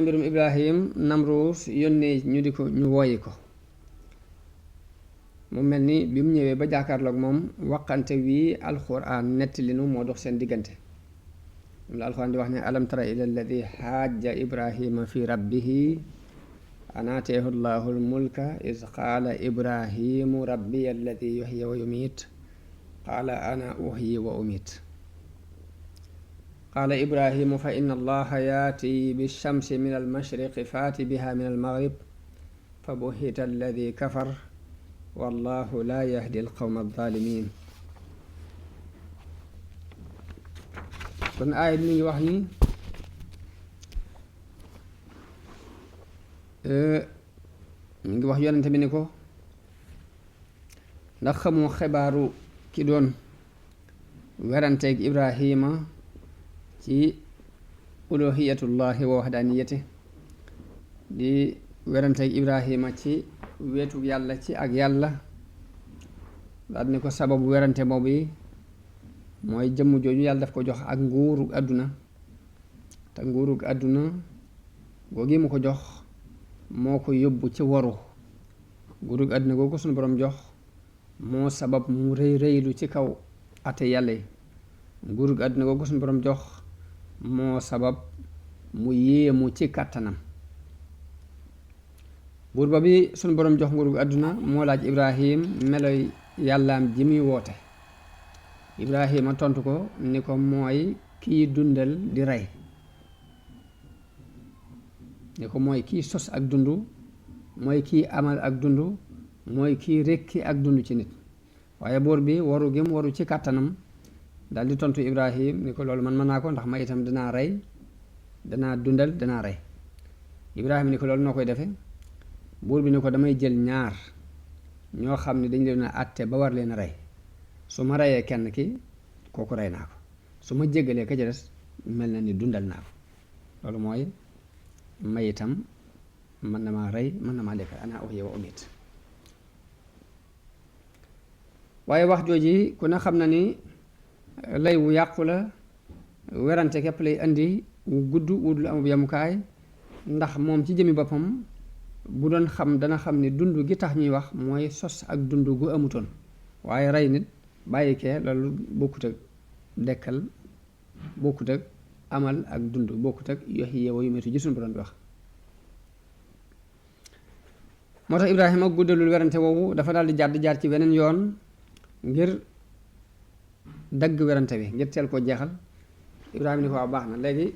mbirum Ibrahim Namruus yónnee ñu wooyi ko mu mel ni bi mu ñëwee ba jàkkaarloog moom waqante wii alxuraan nettali nu moo dox seen diggante moom la alxuraan di wax ne alam tara ila alladi xaaja ibrahima fi rabbihi an aataahu llahu almulka is qaala ibrahimu rabbiya alladi yuhyi wa yumiit qaala ana uhyi wa umiit qaala ibrahimu fa inna allaha yaati bishamsi min almashriqi faati biha min almaghrib fa buhita alladi kafar wallahu la yahdi alqawma alzalimin. kon aaya bi mi ngi wax ni mi ngi wax yonente bi ni ko ndax xamoo xibaaru ki doon weranteeg Ibrahima ci uluhiyatullahi wa wahdaniyati di weranteeg Ibrahima ci weetu yàlla ci ak yàlla daal ni ko sababu werante boobu yi mooy jëmm jooju yàlla daf ko jox ak nguurug àdduna te nguurug àdduna googi mu ko jox moo ko yóbbu ci waru nguurug àdduna googu suñu borom jox moo sabab mu rëy rëylu ci kaw ate yàlla yi nguurug àdduna googu suñu borom jox moo sabab mu yéemu ci kàttanam. buur ba bi suñu borom jox nguurug àdduna moo laaj Ibrahim meloy yàllaam ji muy woote. Ibrahima tontu ko ni ko mooy kiy dundal di rey, ni ko mooy kiy sos ak dund, mooy kiy amal ak dund, mooy kiy rekki ak dund ci nit. waaye buur bi waru gim waru ci kàttanam dal di tontu Ibrahim ni ko loolu man mën naa ko ndax ma itam danaa rey, danaa dundal, danaa rey. Ibrahima ni ko loolu noo koy defe buur bi ni ko damay jël ñaar ñoo xam ne dañ leen a àtte ba war leen a rey, su ma reyee kenn ki kooku rey naa ko, su ma jéggalee ka ca des mel na ni dundal naa ko. loolu mooy may itam mën na maa rey, mën na maa lekk, ana uhyi wa umiit. waaye wax jooji ku ne xam na ni lay wu yàqu la, werante képp lay indi wu gudd wudul amub yamukaay, ndax moom ci jëmi boppam bu doon xam dana xam ni dund gi tax ñuy wax mooy sos ak dund gu amutoon. waaye rey nit bàyyi kee loolu bokkut ak dekkal, bokkut ak amal ak dund, bokkut ak yuhyi wa yumiitu ji suñu borom bi wax. moo tax Ibrahima guddalul werante woowu, dafa daal di jaar ci weneen yoon ngir dagg werante bi, ngir teel koo jeexal. Ibrahima ni ko waaw baax na, léegi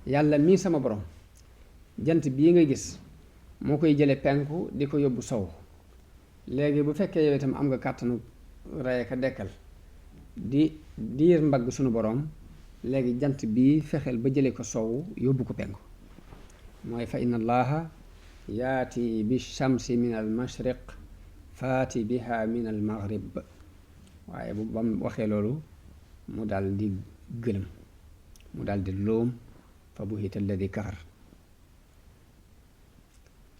yàlla mii sama borom jant bii nga gis moo koy jële penku di ko yóbbu sow. léegi bu fekkee yow itam am nga kàttanu rey ka dekkal di diir mbagg sunu borom, léegi jant bii fexeel ba jële ko sow yóbbu ko penku. mooy fa inna allaha yaati bi shamsi min al mashriq faati biha min al maghrib. waaye bu bam waxee loolu mu dal di gëlëm, mu dal di loom fa buhita alladi kafar.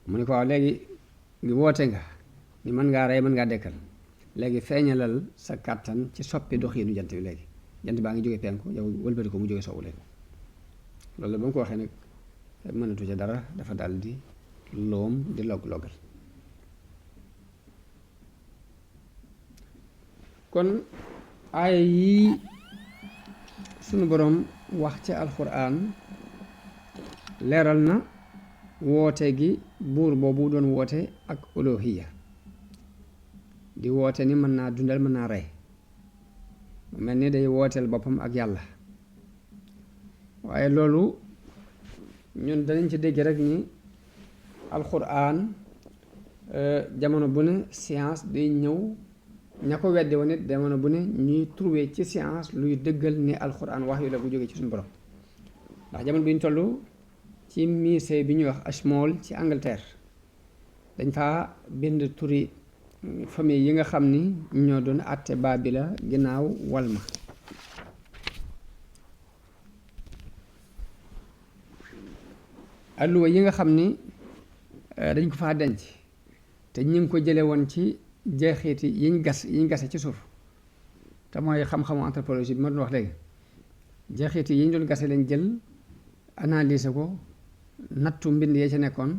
mu ni ko waaw léegi ngi woote nga ni mën ngaa rey mën ngaa dekkal, léegi feeñalal sa kàttan ci soppi doxiinu jant bi. léegi jant baa ngi jóge penku, yow wëlbati ko mu jóge sowwu léegi. loolu la ba mu ko waxee nag mënatu ca dara, dafa dal di loom di logg-loggal. kon aaya yii sunu boroom wax ci alxuraan leeral na woote gi buur boobu doon woote ak uluhiyya, di woote ni mën naa dundal mën naa rey, mu mel ni day wooteel boppam ak yàlla. waaye loolu ñun danañ ci dégg rek ni alxuraan jamono bu ne science day ñëw, ña ko weddi woon it jamono bu ne ñuy trouver ci science luy dëggal ni alxuraan wax yu la bu jógee ci suñu borom. ndax jamono bi ñu toll ci musée bi ñuy wax Ashmole ci Angleterre dañ faa bind turi famille yi nga xam ni ñoo doon àtte Baabila ginnaaw Walma. alluwa yi nga xam ni dañ ko faa denc te ñu ngi ko jële woon ci jeexiti yiñ gase ci suuf, te mooy xam-xamu anthropologie bi ma doon wax léegi. jeexiti yiñ doon gase lañ jël analyser ko nattu mbind yee ca nekkoon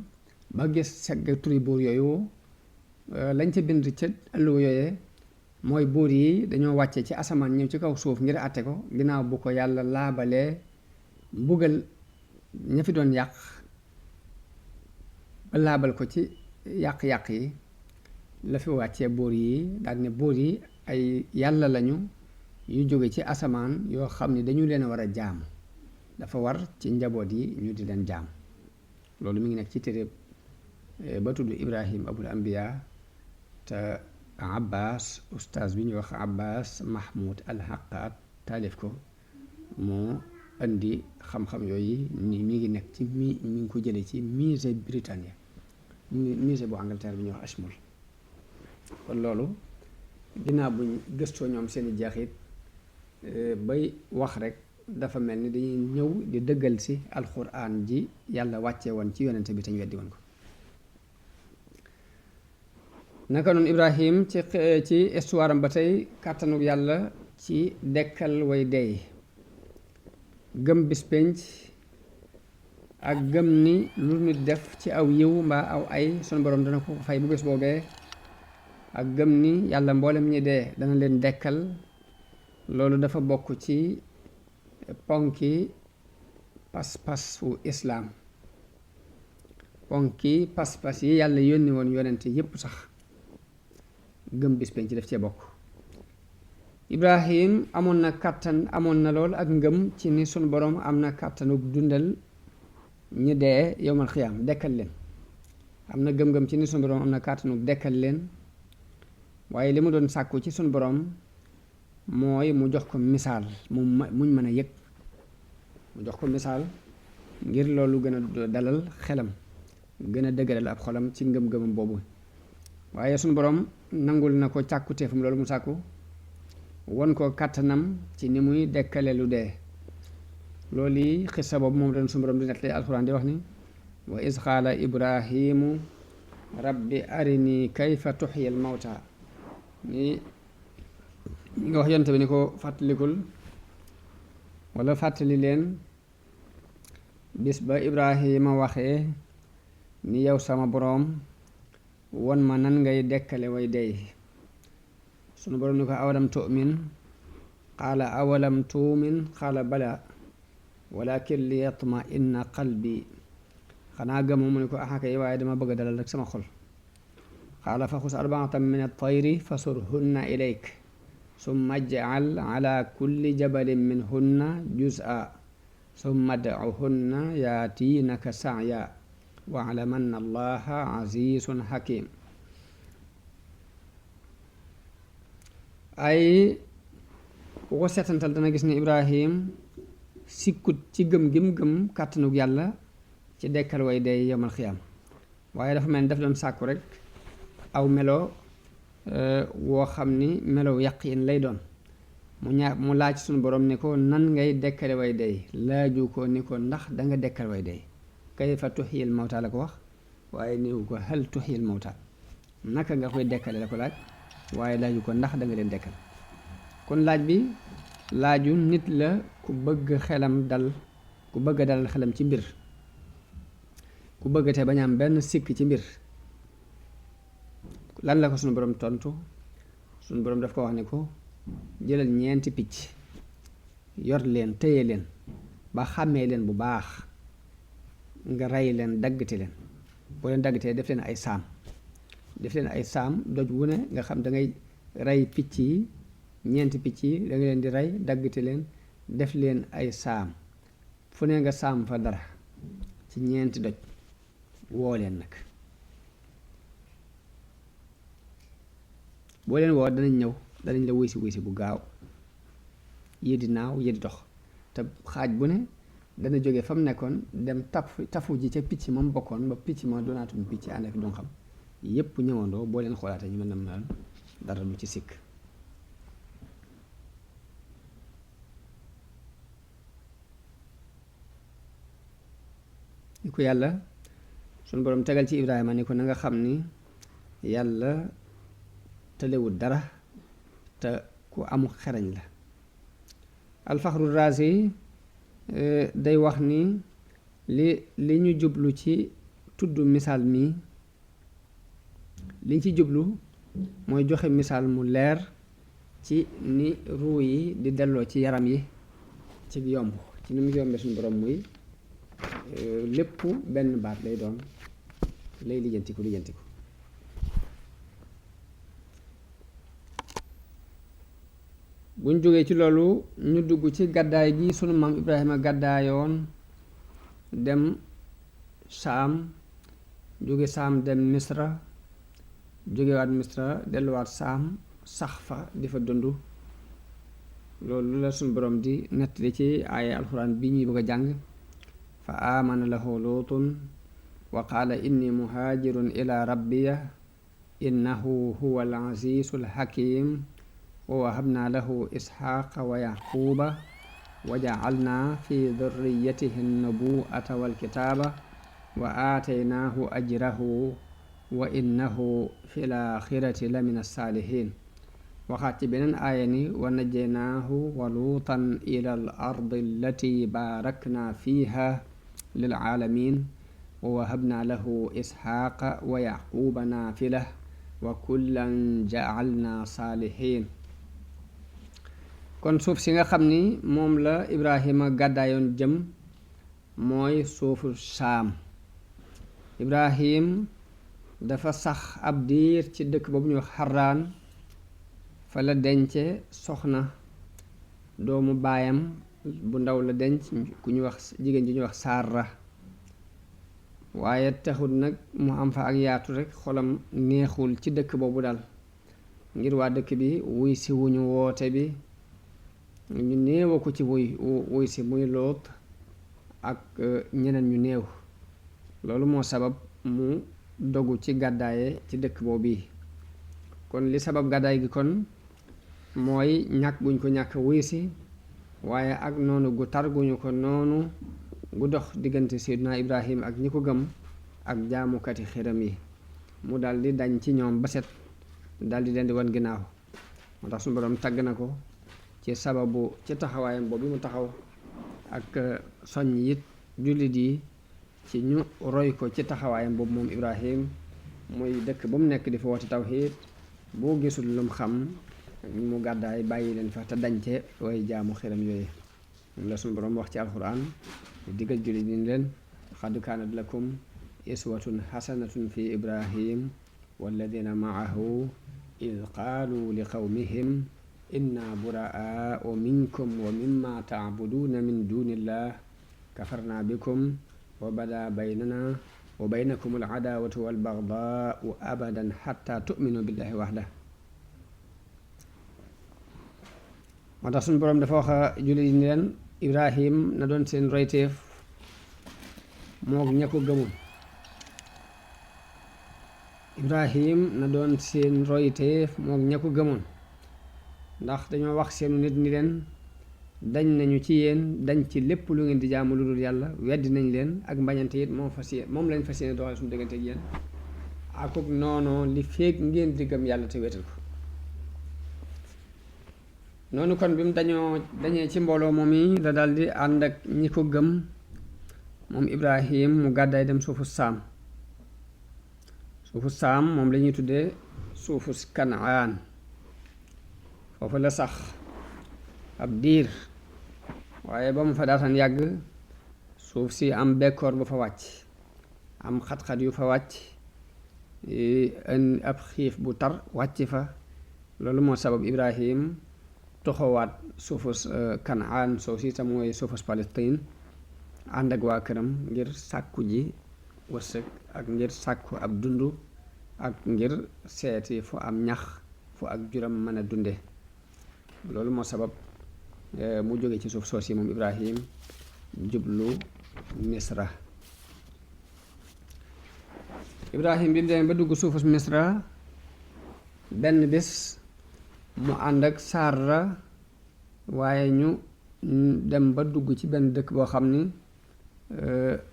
ba gis segg turi buur yooyu lañ ca bind ca ëlluwa yooyee mooy buur yi dañoo wàcce ci asamaan ñëw ci kaw suuf ngir àtte ko ginnaaw bu ko yàlla laabalee mbugal ña fi doon yàq ba laabal ko ci yàq-yàq yi la fi wàccee buur yi daal ne buur yi ay yàlla lañu yu jóge ci asamaan yoo xam ne dañu leen war a jaamu dafa war ci njaboot yi ñu di leen jaam loolu mi ngi nekk ci téere ba tudd Ibrahim abul anbiya te Abbas ustaas bi ñuy wax Abbas Mahmoud al-Haqqat taalif ko moo indi xam-xam yooyu mi ngi nekk ci mi ngi ko jëlee ci musée britannique musée bu Angleterre bi ñuy wax Ashmolean kon loolu ginnaaw buñ gëstoo ñoom seeni jeexit bay wax rek dafa mel ni dañuy ñëw di dëggal si alxuraan ji yàlla wàcce woon ci yonente bi te ñu weddi woon ko naka noonu Ibrahim ci histoire am ba tey kàttanu yàlla ci dekkal way dey gëm bis penc ak gëm ni lu nit def ci aw yiw mbaa aw ay sunu borom dana ko fay bu bés boobee ak gëm ni yàlla mboolem ñi dee dana leen dekkal loolu dafa bokk ci ponki pas-pasu islaam ponki pas-pas yi yàlla yónni woon yonente yépp sax gëm bis penc def cee bokk Ibrahim amoon na kàttan amoon na lool ak ngëm ci ni sunu borom am na kàttanu dundal ñi dee yowmal xiyaam dekkal leen am na gëm-gëm ci ni sunu borom am na kàttanu dekkal leen waaye li mu doon sàkku ci sunu borom mooy mu jox ko misaal muñ mën a yëg mu jox ko misaal ngir loolu gën a dalal xelam gën a dëgëral ab xolam ci ngëm-ngëmam boobu waaye sunu borom nangul na ko càkkuteefam loolu mu sàkku won ko kàttanam ci ni muy dekkale lu dee loolu yi xissa boobu moom dañ sunu borom di nettali alxuraan di wax ni wa is qaala ibrahimu rabbi arini kayfa tuxyil mawta ni nga wax yonte bi ni ko fàttalikul wala fàttali leen bis ba Ibrahima waxee ni yow sama boroom won ma nan ngay dekkale way dey sunu boroom ni ko awalam tu'min qaala awalam tu'min qaala bala walakin li yatma inna qalbi xanaa gëmu mu ni ko axakay waaye dama bëgg a dalal rek sama xol qaala fa xus arbaatan min at-tayri fasurhunna ilayk summa ij'al ala kulli jabalin minhunna juz'a summa ad'uhunna yaatinaka sa'ya wa'lam anna allaha azizun hakim ay ku ko seetantal dana gis ne Ibrahim sikkut ci gëm gim gëm kàttanug yàlla ci dekkal way dee yawmal xiyaam waaye dafa mel ni daf doon sàkku rek aw melo woo xam ni melow yaqiin lay doon mu laaj suñu borom ni ko nan ngay dekkale way dey laaju ko ni ko ndax danga dekkal way dey kayfa tuxyil mawta la ko wax waaye niwu ko hal tuxyil mawta naka nga koy dekkale la ko laaj waaye laaju ko ndax danga leen dekkal kon laaj bi laaju nit la ku bëgg xelam dal ku bëgg dalal xelam ci mbir ku bëgg te bañ am benn sikk ci mbir lan la ko sunu borom tontu sunu borom daf ko wax ne ko jëlal ñeenti picc yor leen téye leen ba xàmmee leen bu baax nga rey leen daggate leen boo leen daggatee def leen ay saam doj wu ne nga xam dangay rey picc yi ñeenti picc yi da nga leen di rey daggate leen def leen ay saam fu ne nga saam fa dara ci ñeenti doj woo leen nag boo leen woo danañ ñëw danañ la wuy si bu gaaw yii di naaw yii di dox te xaaj bu ne dana jóge fa mu nekkoon dem tafu ji ca picc moom bokkoon ba picc ma doonaatuñ picc ànd ak doon xam yépp ñëwandoo boo leen xoolaatee ñu mel na mel dara du ci sikk ni ko yàlla sunu borom tegal ci Ibrahima ni ko na nga xam ni yàlla tëlewul dara te ku amu xerañ la alfaxru raasi day wax ni li ñu jublu ci tudd misaal mi liñ ci jublu mooy joxe misaal mu leer ci ni ruu yi di delloo ci yaram yi ci yomb ci ni mu yombee suñu borom muy lépp benn baat lay doon lay lijjantiku buñ jógee ci loolu ñu dugg ci gàddaay gi sunu maam Ibrahima gàddaayoon dem Saam jóge Saam dem Misra jógewaat Misra delluwaat Saam sax fa di fa dund loolu la sunu borom di nettali ci aaya alxuraan bi ñuy bëgg a jàng fa aamana lahu luutun wa qaala inni muhaajirun ila rabbiya innahu huwa al azizul hakim wa wahabna lahu isxaaqa wa yaquuba wa jacalna fi durriyatihi nubuwata walkitaaba wa aataynaahu ajrahu wa innahu fi laaxirati la min alsaalihin waxaat ci beneen aaya ni wa najaynaahu wa luutan ila al ardi allati baarakna fiiha lil aalamin wa wahabna lahu isxaaqa wa yaquuba naafila wa kullan jacalna saalihin kon suuf si nga xam ni moom la Ibrahima gàddaayoon jëm mooy suufu Saam Ibrahim dafa sax ab diir ci dëkk boobu ñuy wax Xaraan fa la dence soxna doomu baayam bu ndaw la denc ku ñuy wax jigéen ji ñuy wax Saara waaye taxul nag mu am fa ak yaatu rekk xolam neexul ci dëkk boobu daal ngir waa dëkk bi wuy si wuñu woote bi ñu néewa ko ci wuy si muy Loot ak ñeneen ñu néew loolu moo sabab mu dogu ci gàddaaye ci dëkk boobu kon li sabab gàddaay gi kon mooy ñàkk guñ ko ñàkk wuy si waaye ak noonu gu tar guñu ko noonu gu dox diggante Seydina Ibrahim ak ñi ko gëm ak jaamukati xiram yi mu daldi dañ ci ñoom ba set daldi leen di wan ginnaaw moo tax suñu borom tagg na ko ci sababu ci taxawaayam boobu mu taxaw ak soññ it jullit yi ci ñu roy ko ci taxawaayam boobu moom Ibrahim muy dëkk ba mu nekk di fa woote tawxiid boo gisul lum xam mu gàddaay bàyyi leen fa te dañce way jaamu xiram yooyu moom la suñu borom wax ci alxuraan digal jullit yi leen xad kaanat lakum iswatun xasanatun fi Ibrahim walladina maahu id qaalu li qawmihim inna buraa'u minkum wa mimma tacbuduuna min duunillah kafarna bikum wa bada baynana wa baynakum alcadaawatu walbagdaau abadan xatta tuminu billahi waxda moo tax suñu boroom dafa wax jullit yi ni leen Ibrahim na doon seen royteef moog ña ko gëmul Ibrahim na doon seen royteef moog ña ko gëmoon ndax dañoo wax seenu nit ni leen dañ nañu ci yéen dañ ci lépp lu ngeen di jaamu lu dul yàlla weddi nañ leen ak mbañante it moom lañ fas yéene doxale suñu diggante ak yéen akuk noonu li feeg ngeen di gëm yàlla te wéetal ko noonu kon bi mu dañee ci mbooloo moom yi la daldi ànd ak ñi ko gëm moom Ibrahim mu gàddaay dem suufu saam moom la ñuy tuddee suufu Kanaan foofu la sax ab diir waaye ba mu fa daataan yàgg suuf si am bekkoor bu fa wàcc am xat-xat yu fa wàcc ab xiif bu tar wàcc fa loolu moo sabab Ibrahim toxowaat suufus Kanaan soo si tam mooy suufus Palestine ànd ak waa këram ngir sàkku ji wërsëg ak ngir sàkku ab dund ak ngir seeti fu am ñax fu ak juram mën a dunde loolu moo sabab mu jóge ci suuf soos yi moom Ibrahim jublu Misra Ibrahim bi mu demee ba dugg suufus Misra benn bés mu ànd ak Saara waaye ñu dem ba dugg ci benn dëkk boo xam ni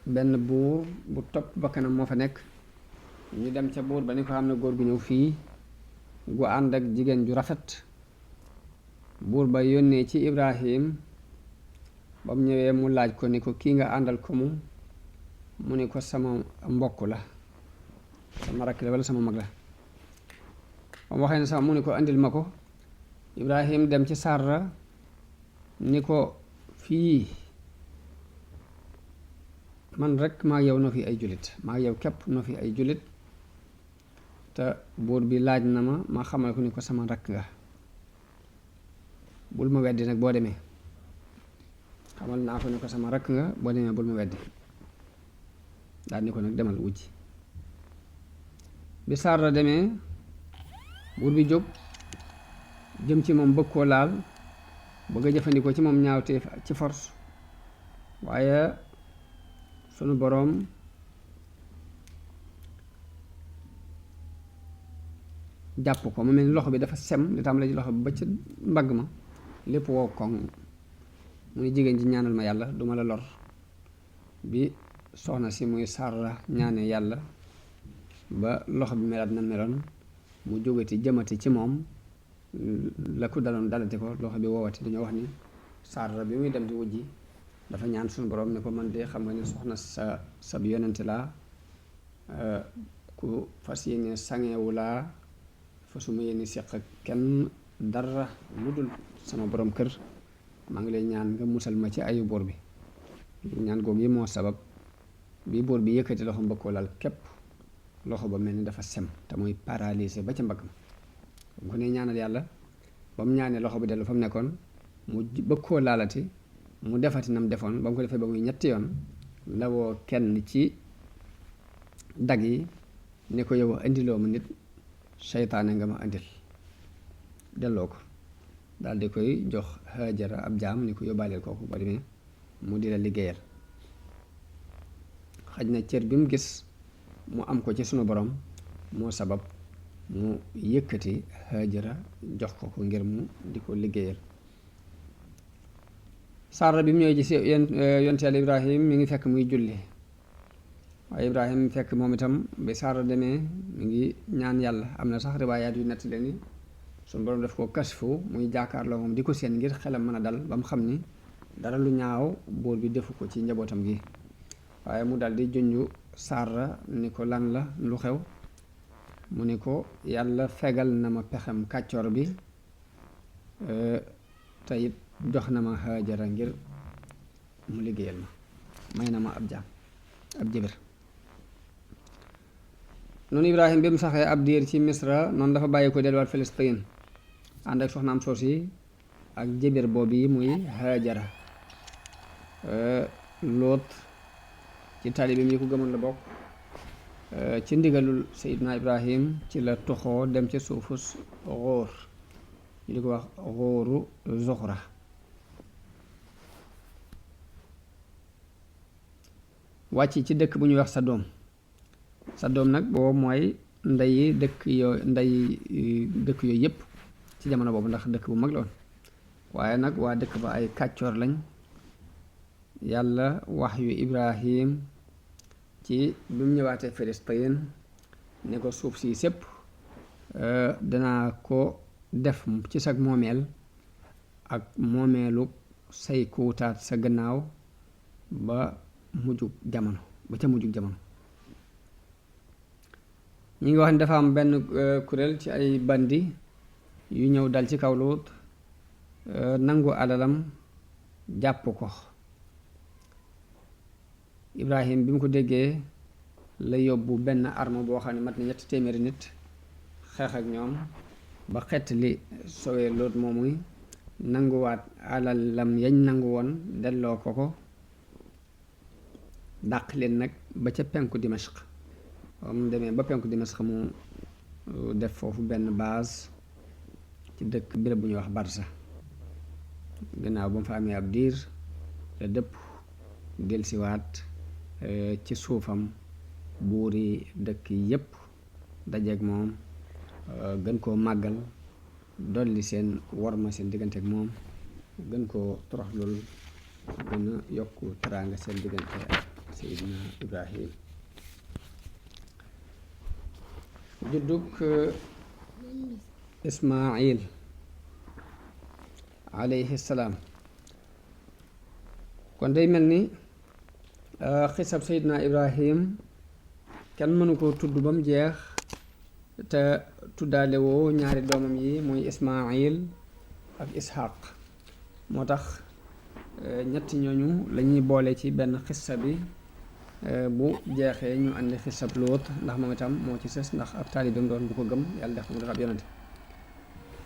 benn buur bu topp bakkanam moo fa nekk ñu dem ca buur ba ni ko xam ne góor gu ñëw fii gu ànd ak jigéen ju rafet buur ba yónnee ci Ibrahim ba mu ñëwee mu laaj ko ni ko kii nga àndal ko mu mu ni ko sama mbokk la, sama rakk la walla sama mag la. ba mu waxee ne sama mu ni ko andil ma ko. Ibrahim dem ci Sarra ni ko fii man rek maa yow noo fi ay jullit, maa yow képp noo fi ay jullit, te buur bi laaj na ma xamal ko ni ko sama rakk nga. bul ma weddi nag boo demee, xamal naa ko ni ko sama rakk nga, boo demee bul ma weddi. daal ni ko nag demal wujji. bi Sarra demee buur bi jóg jëm ci moom bëgg koo laal, bëgg a jëfandikoo ci moom ñaawteef ci force, waaye sunu boroom jàpp ko mu mel ni loxo bi dafa sem li tam la ci loxo bi ba ca mbagg ma lépp wow koŋ. mu ni jigéen ji ñaanal ma yàlla duma la lor. bi soxna si muy Sarra ñaane yàlla ba loxo bi melaat na meloon, mu jógati jëmati ci moom, la ko daloon dalati ko, loxo bi woowati. dañoo wax ni Sarra bi muy dem di wujji dafa ñaan suñu borom ne ko man de xam nga ni soxna sa bi yonente laa, ku fas yéene sangewu laa, fasuma yéene seq ak kenn dara lu dul sama borom kër, maa ngi lay ñaan nga musal ma ci ayu buur bi. ñaan googu yi moo sabab bi buur bi yëkkati loxo mbëgg koo lal képp loxo ba mel ni dafa sem te muy paralysé ba ca mbagg ma. bu ko nee ñaanal yàlla ba mu ñaanee loxo bi dellu fa mu nekkoon, mu bëgg koo laalati, mu defati nam defoon. ba mu ko defee ba muy ñetti yoon la woo kenn ci dag yi ne ko yow indiloo ma nit, seytaane nga ma indil, delloo ko. daal di koy jox Haajara ab jaam ni ko yóbbaaleel kooku ba demee mu di la liggéeyal. xaj na cër bi mu gis mu am ko ci sunu borom moo sabab mu yëkkati Haajara jox ko ngir mu di ko liggéeyal. Sarra bi mu ñëwee ci yonent Yàlla Ibrahim mi ngi fekk muy julli, waaye Ibrahim fekk moom itam bi Sarra demee mi ngi ñaan yàlla. am na sax riwaayaat yu nett leen ni suñu borom daf ko kasfu muy jaakaarloo moom di ko seen ngir xelam mën a dal ba mu xam ni dara lu ñaaw buur bi defu ko ci njabootam gi. waaye mu dal di junju Sarra ni ko lan la, lu xew. mu ni ko yàlla fegal na ma pexem kàccoor bi, te it jox na ma Haajara ngir mu liggéeyal ma, may na ma ab jaam, ab jëbër. noonu Ibrahim bi mu saxee ab diir ci Misra noonu dafa bàyyi ko delluwaat Filistin ànd ak soxnaam soos yi ak jëbër boobu yi muy Haajara. Loot ci taalibeem yi ko gëmoon la bokk. ci ndigalul Seydina Ibrahim ci la toxoo dem ca suufus Góor, ñu di ko wax Góoru Zuxra. wàcc ci dëkk bu ñuy wax Sadom nag boobu mooy ndey dëkk yooyu yépp ci jamono boobu, ndax dëkk bu mag la woon. waaye nag waa dëkk ba ay kàccoor lañ. yàlla wax yu Ibrahim ci bi mu ñëwaatee Filistin ne ko suuf si sépp danaa ko def ci sag moomeel ak moomeelu say kuutaat sa gannaaw ba ca mujjug jamono. ñi ngi wax ni dafa am benn kuréel ci ay bandi yu ñëw dal ci kaw Luut, nangu alalam, jàpp ko. Ibrahim bi mu ko déggee la yóbbu benn arme boo xam ne mat na 300 nit, xeex ak ñoom ba xett li sowee Luut moomuy nanguwaat alalam yañ nangu woon delloo ko dàq leen nag ba ca penku Dimashq. mu demee ba penku Dimashq mu def foofu benn base ci dëkk béréb bu ñuy wax Barsa. gannaaw ba mu fa amee ab diir la dëpp delsiwaat ci suufam. buuri dëkk yépp dajeek moom, gën koo màggal, dolli seen worma seen diggante ak moom, gën koo toroxlul, gën a yokku teraanga seen diggante ak Seydina Ibrahim. juddug Ismaayil alayhi salaam kon day mel ni xisab Seydina Ibrahim kenn mënu ko tudd ba mu jeex te tuddaale woo ñaari doomam yi muy Ismaayil ak Ishaq moo tax ñetti ñooñu la ñuy boole ci benn xissa bi bu jeexee ñu andi xissab Lóot ndax moom itam moo ci sës ndax ab taalibeem doon bu ko gëm yàlla def mu def ab yonante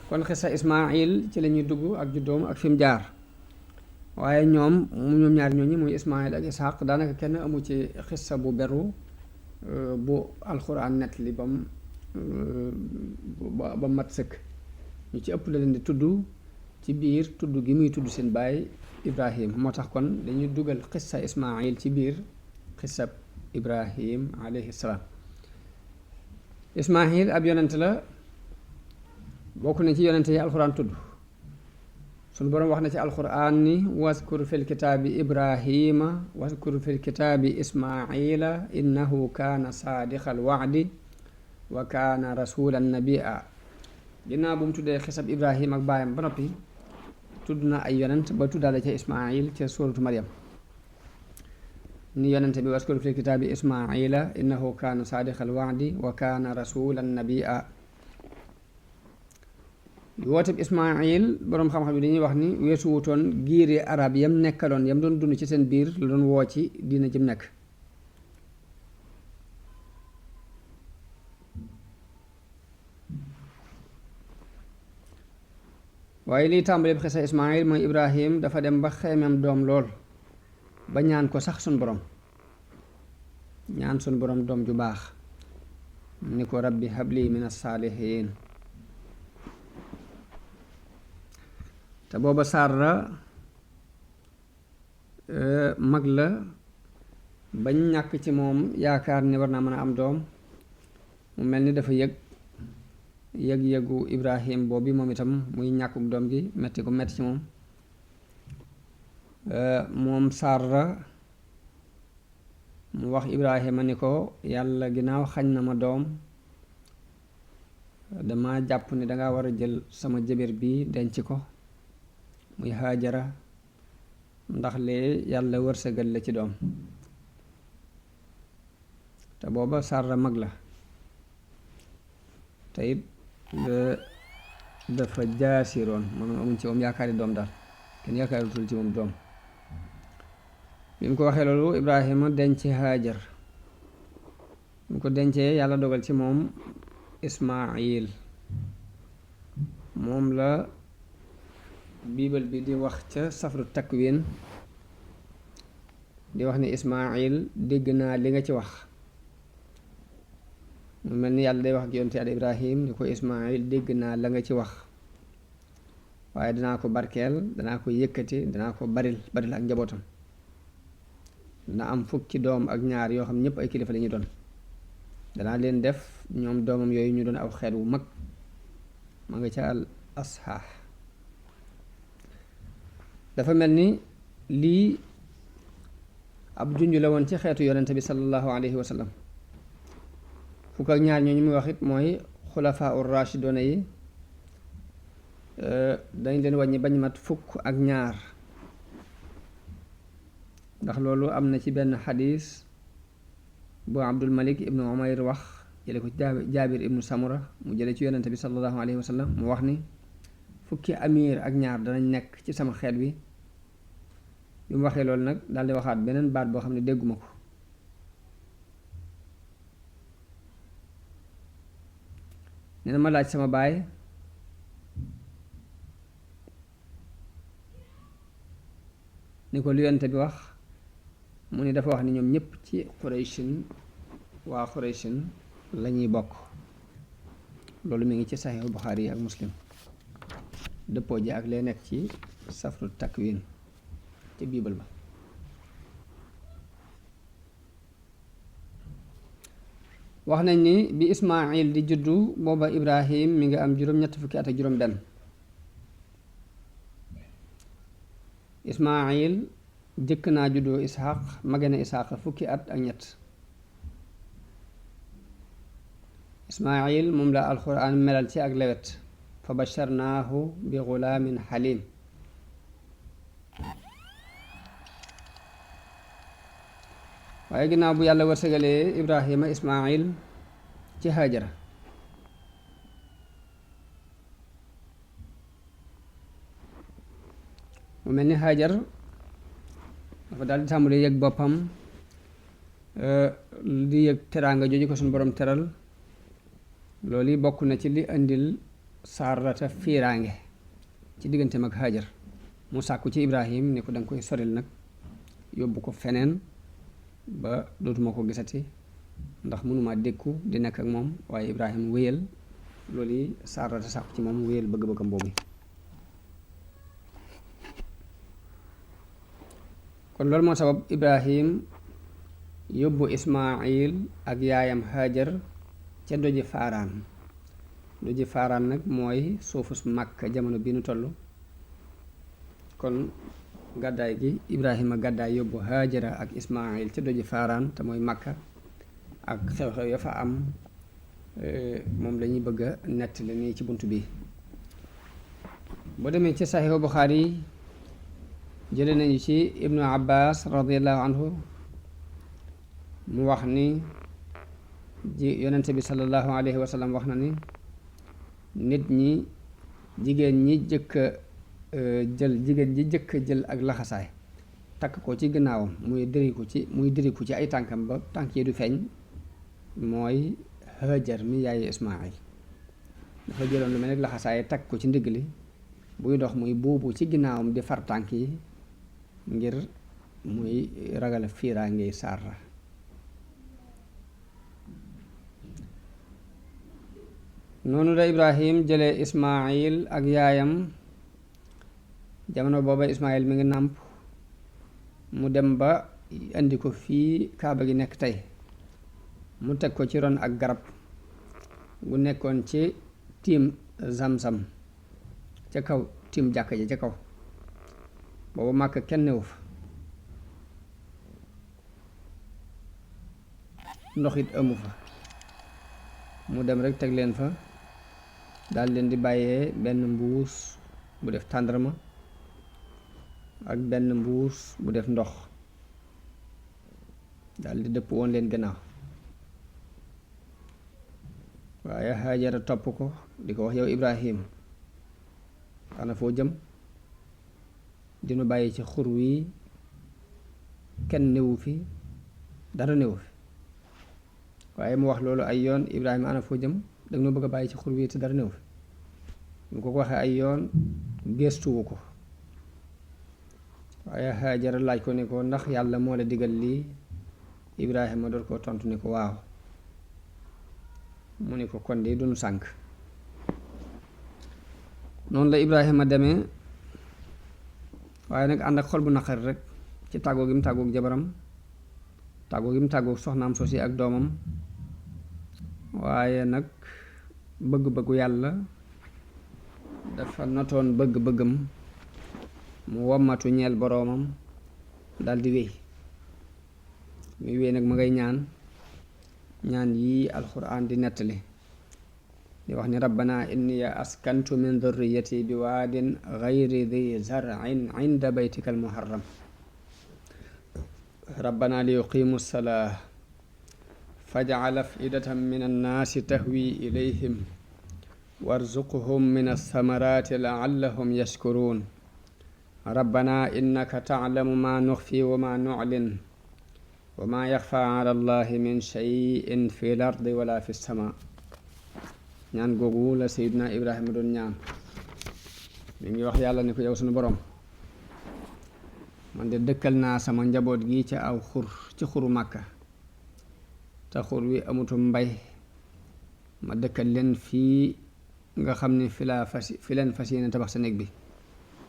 kon xissa Ismaayil ci la ñuy dugg ak juddoom ak fi mu jaar waaye ñoom ñaari ñooñu muy Ismaayil ak Ishaq daanaka kenn amu ci xissa bu beru bu alxuraan nett li ba mat sëkk ñu ci ëpp la leen di tudd ci biir tudd gi muy tudd seen baay Ibrahim moo tax kon dañuy dugal xissa Ismaayil ci biir xissab Ibrahim alayhi salaam. Ismaayil ab yonent la bokk na ci yonent yi alxuraan tudd sunu boroom wax na ci alxuraan ni waskur fil kitaabi Ibrahima waskur fil kitaabi Ismaayila innahu kaana saadiqal wa'di wa kaana rasuulan nabiyya. ginnaaw bu mu tuddee xisab Ibrahim ak baayam ba noppi tudd na ay yonent ba tuddaale ca Ismaayil ca suuratu Maryam ni yonent bi waskur fil kitaabi Ismaayila innahu kaana saadiqal wa'di wa kaana rasuulan nabiyya. woote bi Ismaayil boroom xam-xam yi dañuy wax ni weesu wutoon giiri arab yam nekkaloon yam doon dund ci seen biir la doon woo ci diina jëm nekk. waaye liy tàmbali bi xisa Ismaayil mooy Ibrahim dafa dem ba xeemem doom lool ba ñaan ko sax sun borom ñaan sun borom doom ju baax ni ko rabbi habli min as-saalihiin. te booba Saara mag la bañ ñàkk ci moom yaakaar ni war naa mën a am doom mu mel ni dafa yëg-yëgu Ibrahim boobu moom itam muy ñàkkuk doom gi metti ko metti ci moom moom Saara mu wax Ibrahima ni ko yàlla ginnaaw xañ na ma doom dama jàpp ni danga war a jël sama jëbër bi denc ko muy Haajara ndax lee yàlla wërsëgal la ci doom te booba Saara mag la te it dafa jaasiroon maanaam amuñ ci moom yaakaari doom daal kenn yaakaaritul ci moom doom bi mu ko waxee loolu Ibrahima denc Haajar bi mu ko dencee yàlla dogal ci moom Ismaayil moom la biibal bi di wax ca safru takwin di wax ni Ismaayil dégg naa li nga ci wax mu mel ni yàlla day wax ak yonte yàlla Ibrahim ni ko Ismaayil dégg naa la nga ci wax waaye danaa ko barkeel danaa ko yëkkati danaa ko baril ak njabootam dana am fukki doom ak ñaar yoo xam ñépp ay kilifa lañuy doon danaa leen def ñoom doomam yooyu ñu doon aw xeet wu mag ma nga ca al asxaax. dafa mel ni lii ab junj la woon ci xeetu yonente bi sallallahu alayhi wa sallam fukk ak ñaar ñooñu muy wax it mooy xulafaa ur rashidoona yi dañ leen wàññi bañ mat fukk ak ñaar ndax loolu am na ci benn xadiis bu Abdul Malik ibnu Umayr wax jële ko Jaabir ibnu Samura mu jële ci yonente bi sallallahu alayhi wa sallam mu wax ni fukki amir ak ñaar danañ nekk ci sama xeet wi bi mu waxee loolu nag daal di waxaat beneen baat boo xam ne dégguma ko nee na ma laaj sama baay ni ko lu yonent bi wax mu ni dafa wax ni ñoom ñépp ci Qurayshin waa Qurayshin lañuy bokk loolu mi ngi ci Sahih Bukhari ak Muslim dëppoo ji ak lee nekk ci safru takwin ci biibal ba. wax nañ ni bi Ismaayil di juddu booba Ibrahim mi ngi am juróom-ñett fukki at ak juróom-benn. Ismaayil jëkk naa juddoo Ishaq mage na Ishaq fukki at ak ñett. Ismaayil moom la alxuraan melal ci ak lewet fa basharnaahu bi gulaamin xaliim. waaye ginnaaw bu yàlla wërsëgalee Ibrahima Ismaayil ci Haajara mu mel ni Hajar dafa daal di tàmbali yëg boppam di yëg teraanga jooju ko suñu borom teral loolu yi bokk na ci li indil Saarata fiiraange ci digganteem ak Hajar mu sàkku ci Ibrahim ne ko danga koy soril nag yóbbu ko feneen ba dootuma ko gisati ndax mënuma dékku di nekk ak moom waaye Ibrahim wéyal loolu yi Saarata sàkku ci moom wéyal bëgg-bëggam boobu. kon loolu moo sabab Ibrahim yóbbu Ismaayil ak yaayam Hajar ca doji Faaraan nag mooy suufus Makka jamono bi nu toll. kon gàddaay gi Ibrahima gàddaay yóbbu Hajara ak Ismaayil ca doji Faaraan te mooy Makka ak xew-xew ya fa am moom lañuy bëgg a nettali nii ci bunt bi. boo demee ci Saxiixu Buxaari jële nañu ci Ibnu Abbas radiallahu anhu mu wax ni yonente bi sallallahu alayhi wa sallam wax na ni nit ñi jigéen ñi jëkk jël ak laxasaay takk ko ci gannaawam muy diriku ci ay tànkam ba tànk yi du feeñ mooy Hajar mi yaayu Ismaayil dafa jëloon lu mel ni laxasaay takk ko ci ndigg li buy dox muy buubu ci ginnaawam di far tànk yi ngir muy ragal fiiraange Saara. noonu la Ibrahim jëlee Ismaayil ak yaayam jamono booba Ismaayil mi ngi nàmp mu dem ba indi ko fii Kaaba gi nekk tey mu teg ko ci ron ak garab gu nekkoon ci tiim Zamzam ca kaw tiim jàkka ja ca kaw boobu Màkka kenn newu fa ndox it amu fa mu dem rek teg leen fa daal leen di bàyyee benn mbuus bu def tàndarma ak benn mbuus bu def ndox daal di dëpp woon leen gannaaw waaye Hajara topp ko di ko wax yow Ibrahim xanaa foo jëm dinu bàyyi ci xur wi kenn newu fi dara newu fi waaye mu wax loolu ay yoon Ibrahima ana foo jëm danga noo bëgg a bàyyi ci xur wi te dara newu fi mu ko waxee ay yoon gestuwu ko waaye Hajara laaj ko ne ko ndax yàlla moo la digal lii Ibrahima door koo tontu ne ko waaw mu ne ko kon de duñu sànk noonu la Ibrahima demee waaye nag ànd ak xol bu naqar rek ci tàggoo gi mu tàggoog jabaram tàggoo gi mu tàggoog soxnaam sosi ak doomam waaye nag bëgg-bëggu yàlla dafa notoon bëgg-bëggam mu wommatu ñeel boroomam daldi wéy muy wéy nag ma ngay ñaan yii alxuraan di nettali di wax ni rabbana inni askantu min dhurriyyati bi waadin ghayri dhi zar'in 'inda baytika almuharram rabbana li yuqimu as-salaa faj'al af'idatan min annaasi tahwi ilayhim warzuqhum min ath-thamarati la'allahum yashkurun rabbana innaka ta'lamu ma nukhfi wa ma nu'lin wa ma yaxfa 'ala allahi min shay'in fi l-ardi wala fi s-samaa. ñaan googu la Seydina Ibrahima doon ñaan mi ngi wax yàlla ne ko yow sunu borom man de dëkkal naa sama njaboot gi ca aw xur ci xuru Màkka te xur wi amutum mbay ma dëkkal leen fii nga xam ne fi leen fas yéene tabax sa néeg bi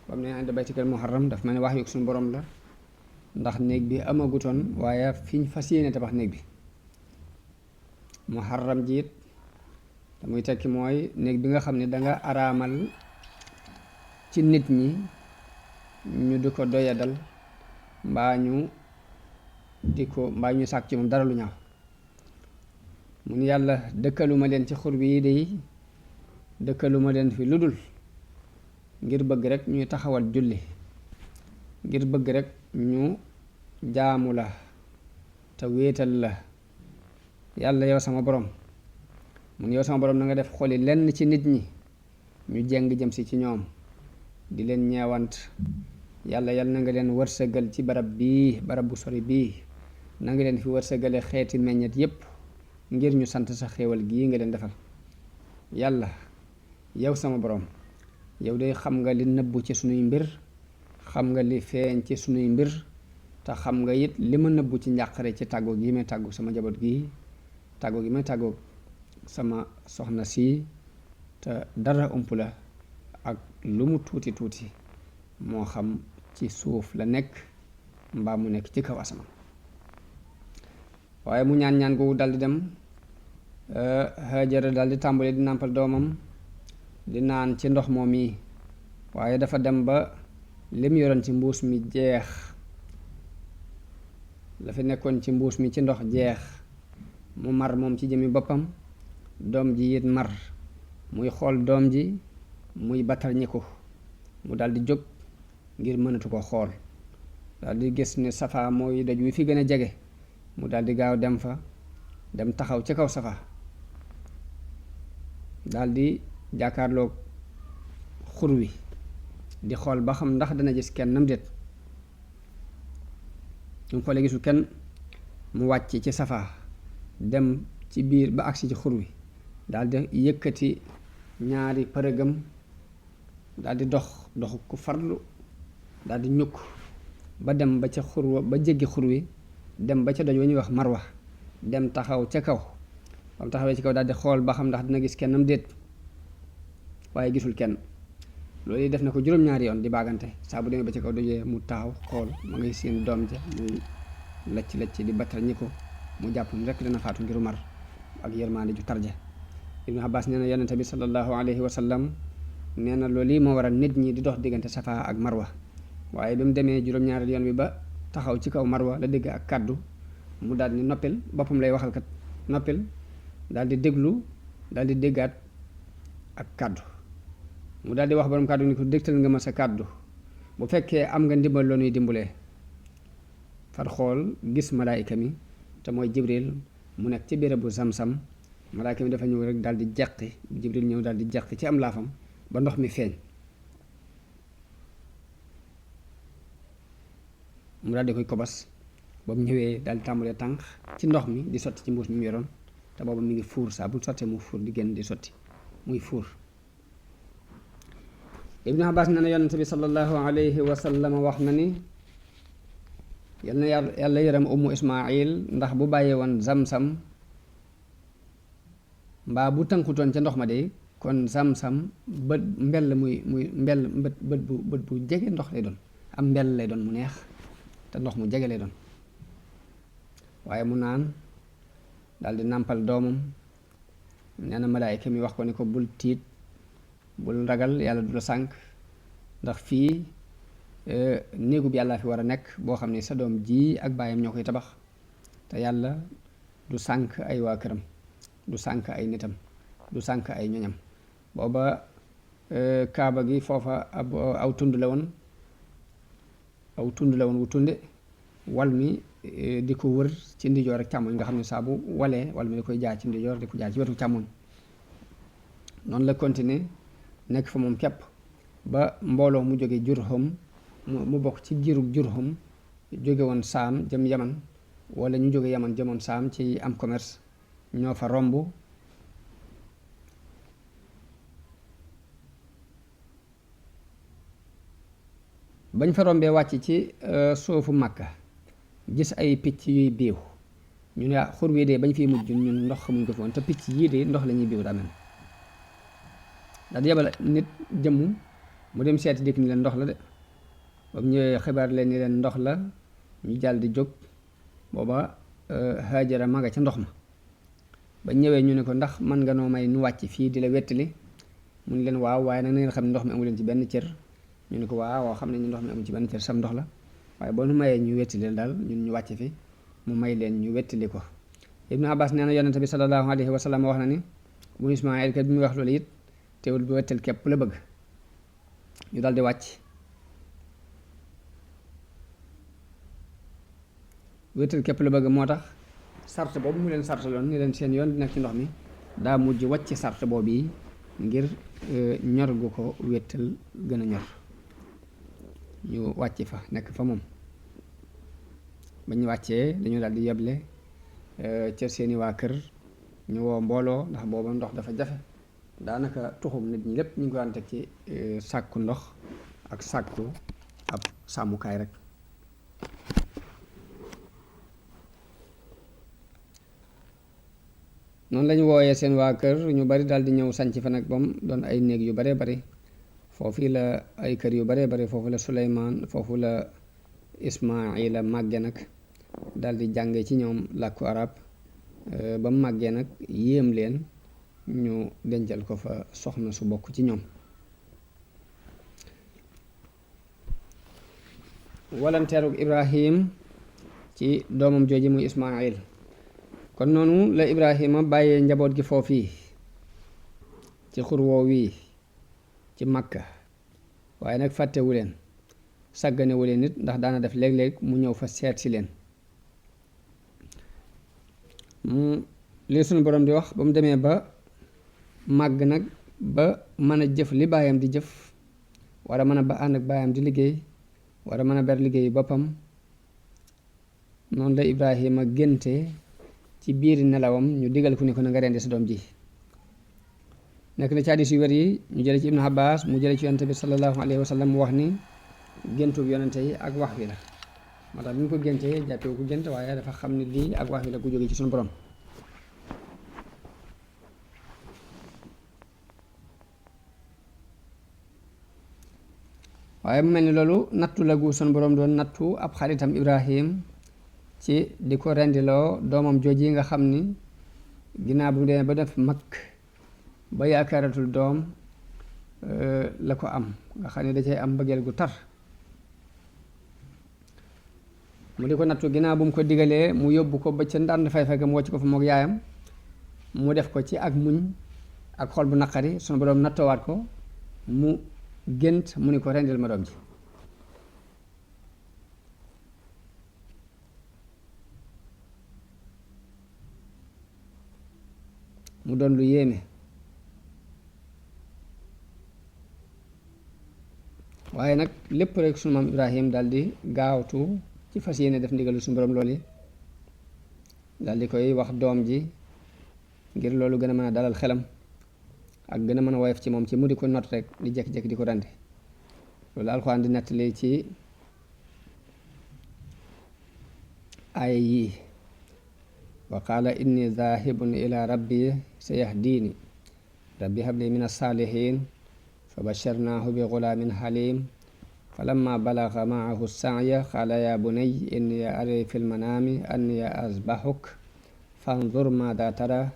bam ne inda baytikal muharram daf ma ne wax yu sunu borom la ndax néeg bi amagutoon waaye fiñ fas yéene tabax néeg bi muharram jiit te muy tekki mooy néeg bi nga xam ne danga araamal ci nit ñi ñu di ko doyadal mbaa ñu sàkk ci moom dara lu ñaaw mun yàlla dëkkaluma leen ci xur bi de dëkkaluma leen fi lu dul ngir bëgg rek ñuy taxawal julli ngir bëgg rek ñu jaamu la te wéetal la. yàlla yow sama borom mun yow sama borom na nga def xoli lenn ci nit ñi ñu jeng jëm si ci ñoom di leen ñeewant. yàlla na nga leen wërsëgal ci barab bii, barab bu sori bii, na nga leen fi wërsëgale xeeti meññet yépp ngir ñu sant sa xéewal gii nga leen defal. yàlla yow sama borom yow day xam nga li nëbbu ci sunuy mbir, xam nga li feeñ ci sunuy mbir, te xam nga it li ma nëbbu ci njàqare ci tàggu gi may tàggu sama jaboot gi, tàggu gi may tàggu sama soxna si, te dara ump la ak lu mu tuuti tuuti, moo xam ci suuf la nekk mbaa mu nekk ci kaw asamaan. waaye mu ñaan ñaan googu daldi dem. Hajara daldi tàmbali di nàmpal doomam di naan ci ndox moom yi, waaye dafa dem ba lim yoroon ci mbuus mi jeex, la fi nekkoon ci mbuus mi ci ndox jeex, mu mar moom ci jëmi boppam, doom ji it mar, muy xool doom ji muy battar ñi ko, mu daldi jóg ngir mënatu ko xool, daldi gis ne Safa mooy doj wi fi gën a jege, mu daldi gaaw dem fa, dem taxaw ci kaw Safa, daldi jàkkaarloog xur wi di xool ba xam ndax dana gis kenn nam déet. mu xoolee gisul kenn, mu wàcc ci Safa dem ci biir ba agsi ci xur wi, daldi yëkkati ñaari përëgam, daldi dox doxu ku farlu, daldi ñukk ba dem ba ca xur wa, ba jéggi xur wi, dem ba ca doj wa ñuy wax Marwa, dem taxaw ca kaw. ba mu taxawee ci kaw daldi xool ba xam ndax dina gis kennam déet, waaye gisul kenn. loolu yi def na ko juróom-ñaari yoon di baagante, saa bu demee ba ci kaw dojee mu taxaw xool, ma ngay seen doom ja muy lacc di battal ñi ko, mu jàpp ni rekk dana faatu ngiru mar ak yërmaande ju tarja. Ibnu Abbas nee na yonente bi sallallahu alayhi wa sallam nee na loolu yi moo waral nit ñi di dox diggante Safa ak Marwa. waaye bi mu demee juróom-ñaari yoon bi ba taxaw ci kaw Marwa la dégg ak kàddu, mu daal ni noppil, boppam lay waxal kat, noppil, daal di déglu, daal di déggaat ak kàddu. mu daal di wax borom kàddu ni ko dégtal nga ma sa kàddu, bu fekkee am nga ndimbal loo nuy dimbalee. far xool gis malaayika mi te mooy Jibril, mu nekk ci bérébu Zamzam. malaayika mi dafa ñëw rek daal di jeqi, Jibril ñëw daal di jeqi ci am laafam ba ndox mi feeñ. mu daal di koy kobas, ba mu ñëwee daal di tàmbalee tànk ci ndox mi di sotti ci mbuus mi mu yoroon, te booba mi ngi fuur, saa bu sottee mu fuur di génn di sotti muy fuur. Ibnu Abbas nee na yonent bi sallallahu alayhi wa sallam wax na ni yal na yàlla yërëm ummu Ismaayil, ndax bu bàyyee woon Zamzam mbaa bu tënkutoon ca ndox ma de kon Zamzam bët mbell muy mbell bët bu jege ndox lay doon, am mbell lay doon mu neex, te ndox mu jege lay doon. waaye mu naan daldi nàmpal doomam. nee na malaayika mi wax ko ne ko bul tiit, bul ragal, yàlla du la sànk, ndax fii néegu bi yàlla fi war a nekk boo xam ne sa doom ji ak baayam ñoo koy tabax, te yàlla du sànk ay waa këram, du sànk ay nitam, du sànk ay ñoñam. booba kaaba gi foofa aw tund la woon, wu tunde, wal mi di ko wër ci ndijoor ak càmmoñ, nga xam ne saa bu walee wal mi di koy jaar ci ndijoor di ko jaar ci wetu càmmoñ. noonu la continuer nekk fa moom képp ba mbooloo mu jóge Jurhum, mu bokk ci giirug Jurhum, jóge woon Saam jëm Yaman, wala ñu jóge Yaman jëmoon Saam ci am commerce, ñoo fa romb. bañ fa rombee wàcc ci suufu Makka, gis ay picc yuy biiw, ñu ne xur wi de bañ fiy mujj ñun ndox xamuñ ko fi woon, te picc yii de ndox la ñuy biiw daa mel. daal di yebal nit jëmm mu dem seeti dikk ni leen ndox la de. ba mu ñëwee xibaar leen ni leen ndox la, ñu jàll di jóg. booba Hajara ma nga ca ndox ma. ba ñëwee ñu ne ko ndax mën nga noo may nu wàcc fii di la wettali. mu ne leen waaw, waaye nag na ngeen xam ne ndox mi amu leen ci benn cër. ñu ne ko waaw xam nañu ndox mi amu ci benn cër, sam ndox la, waaye boo nu mayee ñu wettali leen daal ñun ñu wàcc fi. mu may leen ñu wettali ko. Ibnu Abbas nee na yonente bi sallallahu alayhi wa sallam wax na ni bu Ismaayil kat bi muy wax loolu it teewul bu wettal képp la bëgg. ñu daldi wàcc. wettal képp la bëgg moo tax sart boobu mu leen sartaloon ni leen seen yoon di nekk ci ndox mi daa mujj wàcc sart boobu yi ngir ñor gu ko wéttal gën a ñor ñu wàcc fa nekk fa moom ba ñu wàccee dañu daal di yeble ca seeni waa kër ñu woo mbooloo ndax booba ndox dafa jafe daanaka tuxum nit ñi lépp ñu ngi ko daan teg ci sàkku ndox ak sàkku ab sàmmukaay rek noonu lañu wooyee seen waa kër ñu bari daal di ñëw sanc fa nag bam doon ay néeg yu baree bari foofu la ay kër yu baree bari foofu la Suleymaan foofu la Ismaayila màgge nag daal di jànge ci ñoom làkku arab ba mu màggee nag yéem leen ñu dencal ko fa soxna su bokk ci ñoom walanteerug Ibrahim ci doomam jooji muy Ismaayil kon noonu la Ibrahima bàyyee njaboot gi foofii ci xur woow wii ci Makka waaye nag fàttewu leen sàgganewu leen nit ndax daana def léeg-léeg mu ñëw fa seet si leen li suñu borom di wax ba mu demee ba màgg nag ba mën a jëf li baayam di jëf war a mën a ba ànd ak baayam di liggéey war a mën a ber liggéey boppam noonu la Ibrahima génte ci biir nelawam ñu digal ku ne ko na nga rendi sa doom ji nekk na ci hadiis yu wér yi ñu jële ci Ibnu Abbas mu jële ci yonente bi sallallahu alayhi wa sallam mu wax ni géntug yonente yi ak wax wi la moo tax bi ñu ko géntee jàppewu ko gént waaye dafa xam ne lii ak wax wi la ku jóge ci suñu borom waaye mu mel ni loolu nattu la gu suñu borom doon nattu ab xaritam Ibrahim ci di ko rendiloo doomam jooji nga xam ni ginnaaw bu mu demee ba def mag ba yaakaaratul doom la ko am nga xam ne da cay am mbëggeel gu tar mu di ko nattu ginnaaw bu mu ko digalee mu yóbbu ko ba ca ndànd fay fekk mu wàcc ko fa mook yaayam mu def ko ci ak muñ ak xol bu naqari sunu borom nattoowaat ko mu gént mu ni ko rendil ma doom ji mu doon lu yéeme waaye nag lépp rek sunu maam Ibrahim daal di gaawtu ci fas yéene def ndigalu suñu borom loolu daal di koy wax doom ji ngir loolu gën a mën a dalal xelam ak gën a mën a woyof ci moom ci mu di ko not rek di jekki-jekki di ko rendi loolu alxuraan di nettali ci aaya yii wa qaala inni zaahibun ila rabbi sayahdiini rabbi habli min as-saalihiin fa basharnaahu bi gulaamin haliim falamma balaga maahu as-sa'ya qaala yaa bunay inni araa fil manaami anni azbahuk fanzur maadaa taraa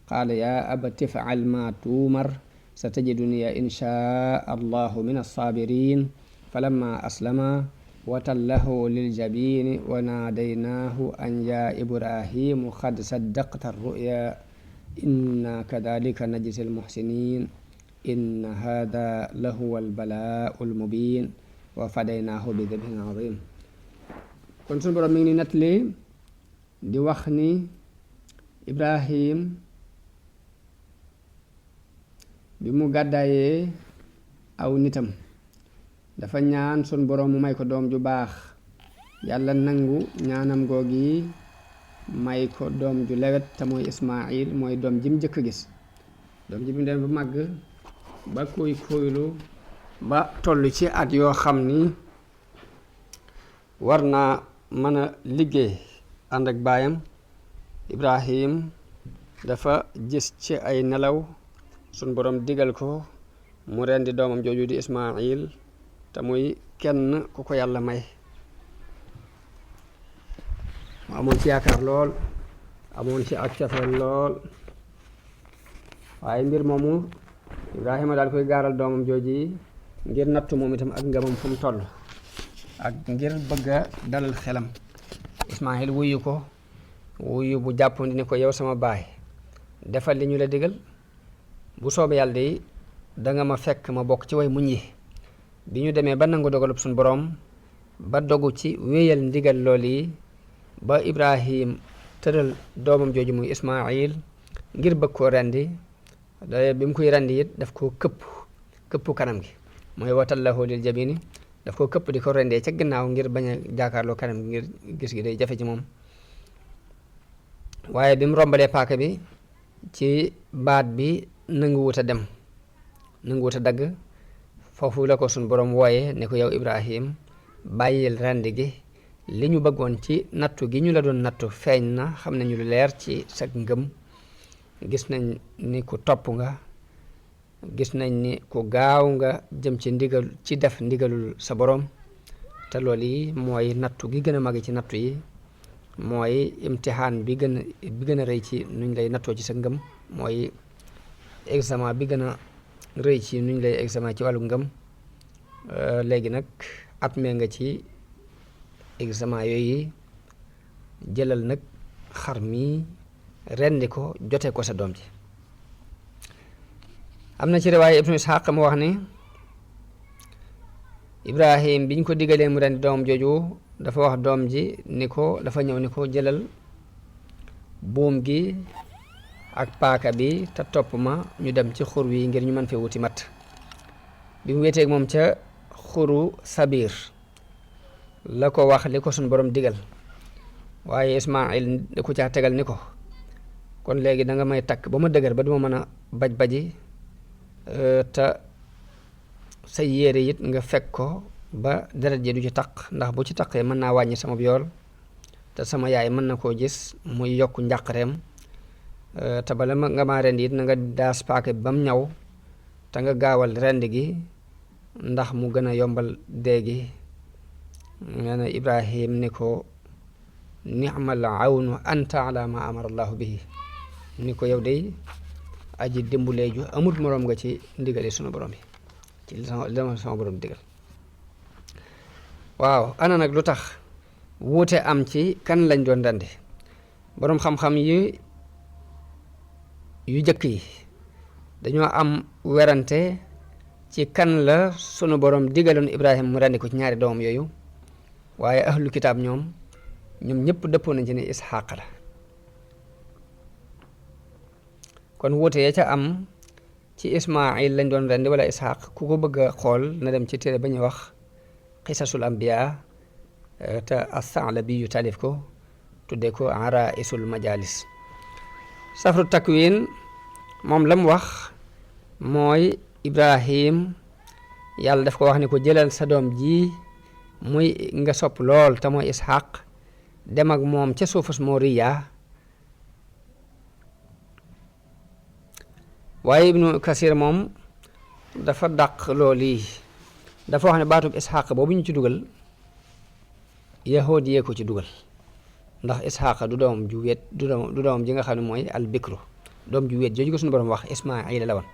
qaala yaa abati if'al maa tu'mar satajidunii inshaa Allahu mina as-saabiriin falamma aslamaa wa tallahu liljabiini wa naadaynaahu an yaa Ibraahiimu qad saddaqta ar-ru'yaa inna kadhalika najzi al-muhsiniin inna haadaa lahuwa al-balaa'u al-mubiin wa fadaynaahu bi dibhin aziim kon sunu borom mi ngi ni nettali di wax ni Ibrahim bi mu gàddaayee aw nitam dafa ñaan sunu borom mu may ko doom ju baax yàlla nangu ñaanam googi may ko doom ju lewet te mooy Ismaayil mooy doom ji mu njëkk a gis doom ji mu dem ba màgg ba koy koylu ba toll ci at yoo xam ni war naa mën a liggéey ànd ak baayam Ibrahim dafa gis ci ay nelaw sun borom digal ko mu rendi doomam jooju di Ismaayil te muy kenn ku ko yàlla may mu amoon ci yaakaar lool amoon ci ak cofeel lool waaye mbir moomu Ibrahima daal koy gaaral doomam jooji ngir nattu moom itam ak ngamam fu mu toll ak ngir bëgg a dalal xelam Ismaayil wuyu ko wuyu bu jàppandi ni ko yow sama baay defal li ñu la digal bu soobee yàlla de danga ma fekk ma bokk ci way muñ yi bi ñu demee ba nangu dogalub suñu boroom ba dogu ci wéyal ndigal lool yi ba Ibrahim tëral doomam jooju muy Ismaayil ngir bëgg koo rendi bi mu koy rendi it daf koo këpp kanam gi mooy watallahu lil jabini daf koo këpp di ko rendee ca ginnaaw ngir bañ a jaakaarloo kanam gi ngir gis gi day jafe ci moom waaye bi mu rombalee paaka bi ci baat bi nanguwut a dem nanguwut a dagg foofu la ko suñ borom wooye ne ko yow Ibrahim bàyyil rendi gi li ñu bëggoon ci nattu gi ñu la doon nattu feeñ na xam nañu lu leer ci sa ngëm gis nañ ni ku topp nga gis nañ ni ku gaaw nga jëm ci def ndigalul sa borom te loolu yi mooy nattu gi gën a mag ci nattu yi mooy imtixaan bi gën a rëy ci nuñ lay nattoo ci sa ngëm mooy examen bi gën a rëy ci nuñ lay examen ci wàllu ngëm léegi nag at mee nga ci examen yooyu jëlal nag xar mi rendi ko jote ko sa doom ji am na ci riwaaya Ibnu Isxaaq mu wax ni Ibrahim biñ ko digalee mu rendi doom jooju dafa wax doom ji ni ko dafa ñëw ni ko jëlal buum gi ak paaka bi te topp ma ñu dem ci xur wi ngir ñu mën fee wuti mat bi mu wéeteeg moom ca xuru Sabiir la ko wax li ko suñ borom digal waaye Ismaayil da ko caa tegal ni ko kon léegi da nga may takk ba ma dëgër ba duma mën a baj-baji te sa yére it nga fekk ko ba deret ji du ci taq ndax bu ci taqee mën naa wàññi sama yool te sama yaay mën na koo gis muy yokk njàqareem te bala nga maa rendi it na nga daas paaka bi ba mu ñaw te nga gaawal rend gi ndax mu gën a yombal dee gi nee na Ibrahim ni ko ni'mal awnu anta ala ma amara allahu bihi ni ko yow day aji dimbulee ju amut moroom nga ci ndigali sunu borom yi ci li sama borom digal waaw ana nag lu tax wuute am ci kan lañ doon rendi boroom xam-xam yu jëkk yi dañoo am werante ci kan la sunu borom digaloon Ibrahim mu rendi ko ci ñaari doomam yooyu waaye ahlu kitaab ñoom ñëpp dëppoo nañ ci ne Isxaaq la kon wuute ya ca am ci Ismaayil lañ doon rendi wala Isxaaq ku ko bëgg a xool na dem ci téere ba ñuy wax qisasul ambiya te as-Sa'labi yu taalif ko tuddee ko araisul majalis safru takwin moom la mu wax mooy Ibrahim yàlla daf ko wax ni ko jëlal sa doom ji muy nga sopp lool te mooy Isxaaq dem ak moom ca suufus Moriya waaye Ibnu Kasir moom dafa dàq loolu yi dafa wax ne baatub Isxaaq boobu ñu ci dugal yahood yee ko ci dugal ndax Isxaaq du doom ju wéet du doom ji nga xam ne mooy al bikru doom ju wéet jooju ko suñu borom wax Ismaayil la woon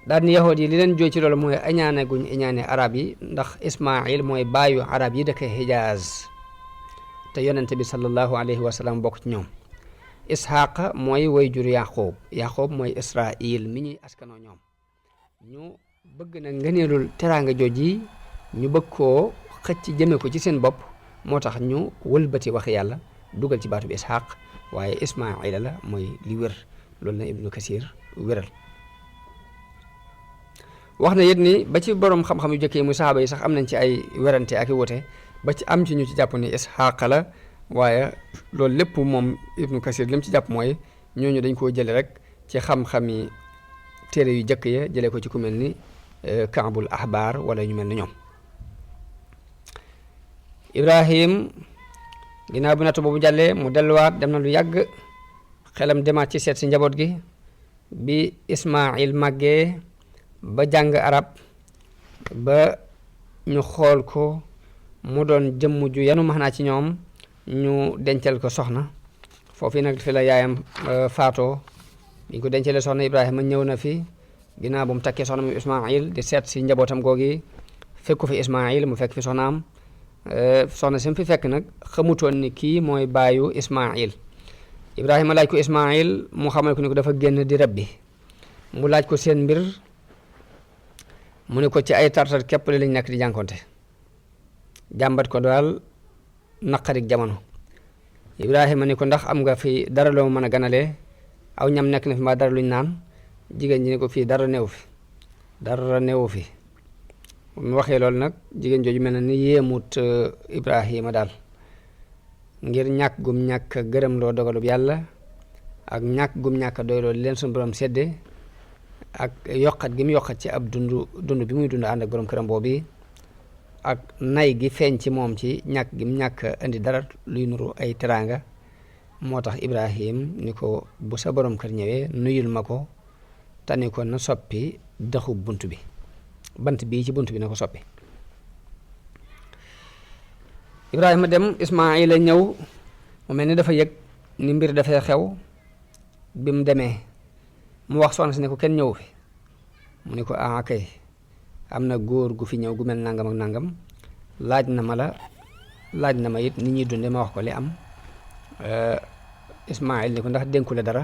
daal ni yahood yi li leen jooy ci loolu mooy añaane guñ añaane arab yi ndax Ismaayil mooy baayu arab yi dëkk Hijaaz te yonente bi sallallahu alayhi wa sallam bokk ci ñoom Isxaaq mooy way jur Yaqub mooy Israil mi ñuy askanoo ñoom ñu bëgg na ngëneelul teraanga jooj yi ñu bëgg koo xëcc jëme ko ci seen bopp moo tax ñu wëlbati wax yàlla dugal ci baatu bi Isxaaq waaye Ismaayila la mooy li wér loolu na Ibnu Kasir wéral wax na it ni ba ci borom xam-xam yu jëkkee muy saxaaba yi sax am nañ ci ay werante ak i wute ba ci am ci ñu ci jàpp ni Isxaaq la waaye loolu lépp moom Ibnu Kasir li mu ci jàpp mooy ñooñu dañ koo jële rek ci xam-xami téere yu jëkk ya jëlee ko ci ku mel ni Kaabul Ahbaar wala ñu mel ni ñoom Ibrahim ginnaaw bi nattu boobu jàllee mu delluwaat dem na lu yàgg xelam demaat ci seet si njaboot gi bi Ismaayil màggee ba jàng arab ba ñu xool ko mu doon jëmm ju yanu maanaa ci ñoom ñu dencal ko soxna foofu nag fi la yaayam faatoo bi ko dencalee soxna Ibrahima ñëw na fi ginnaaw bu mu takkee soxna mu Ismaayil di seet si njabootam googi fekk ko fi Ismaayil mu fekk fi soxnaam soxna si mu fi fekk nag xamutoon ni kii mooy baayu Ismaayil Ibrahima laaj ko Ismaayil mu xamal ko ni ko dafa génn di rab bi mu laaj ko seen mbir mu ne ko ci ay tartar képp lañ nekk di jànkonte jàmbat ko daal naqarik jamono Ibrahima ni ko ndax am nga fi dara loo mën a ganalee aw ñam nekk na fi mbaa dara luñ naan jigéen ji ni ko fii dara newu fi dara newu fi mu waxee loolu nag jigéen jooju mel na ni yéemut Ibrahima daal ngir ñàkk gum ñàkk gërëm loo dogalub yàlla ak ñàkk gum ñàkk doy loolu leen suñu borom sedde ak yokkat gi mu yokkat ci ab dund bi muy dund ànd ak borom këram boobu ak nay gi feeñ ci moom ci ñàkk gi mu ñàkk indi dara luy nuru ay teraanga moo tax Ibrahim ni ko bu sa borom kër ñëwee nuyul ma ko te ni ko na soppi dëxu bunt bi bant bii ci bunt bi na ko soppi Ibrahima dem Ismaayila ñëw mu mel ni dafa yëg ni mbir dafay xew bi mu demee mu wax soxna si ne ko kenn ñëw fi mu ni ko ah kay am na góor gu fi ñëw gu mel nangam ak nangam laaj na ma it nit ñuy dunde ma wax ko li am Ismaayil ni ko ndax dénku la dara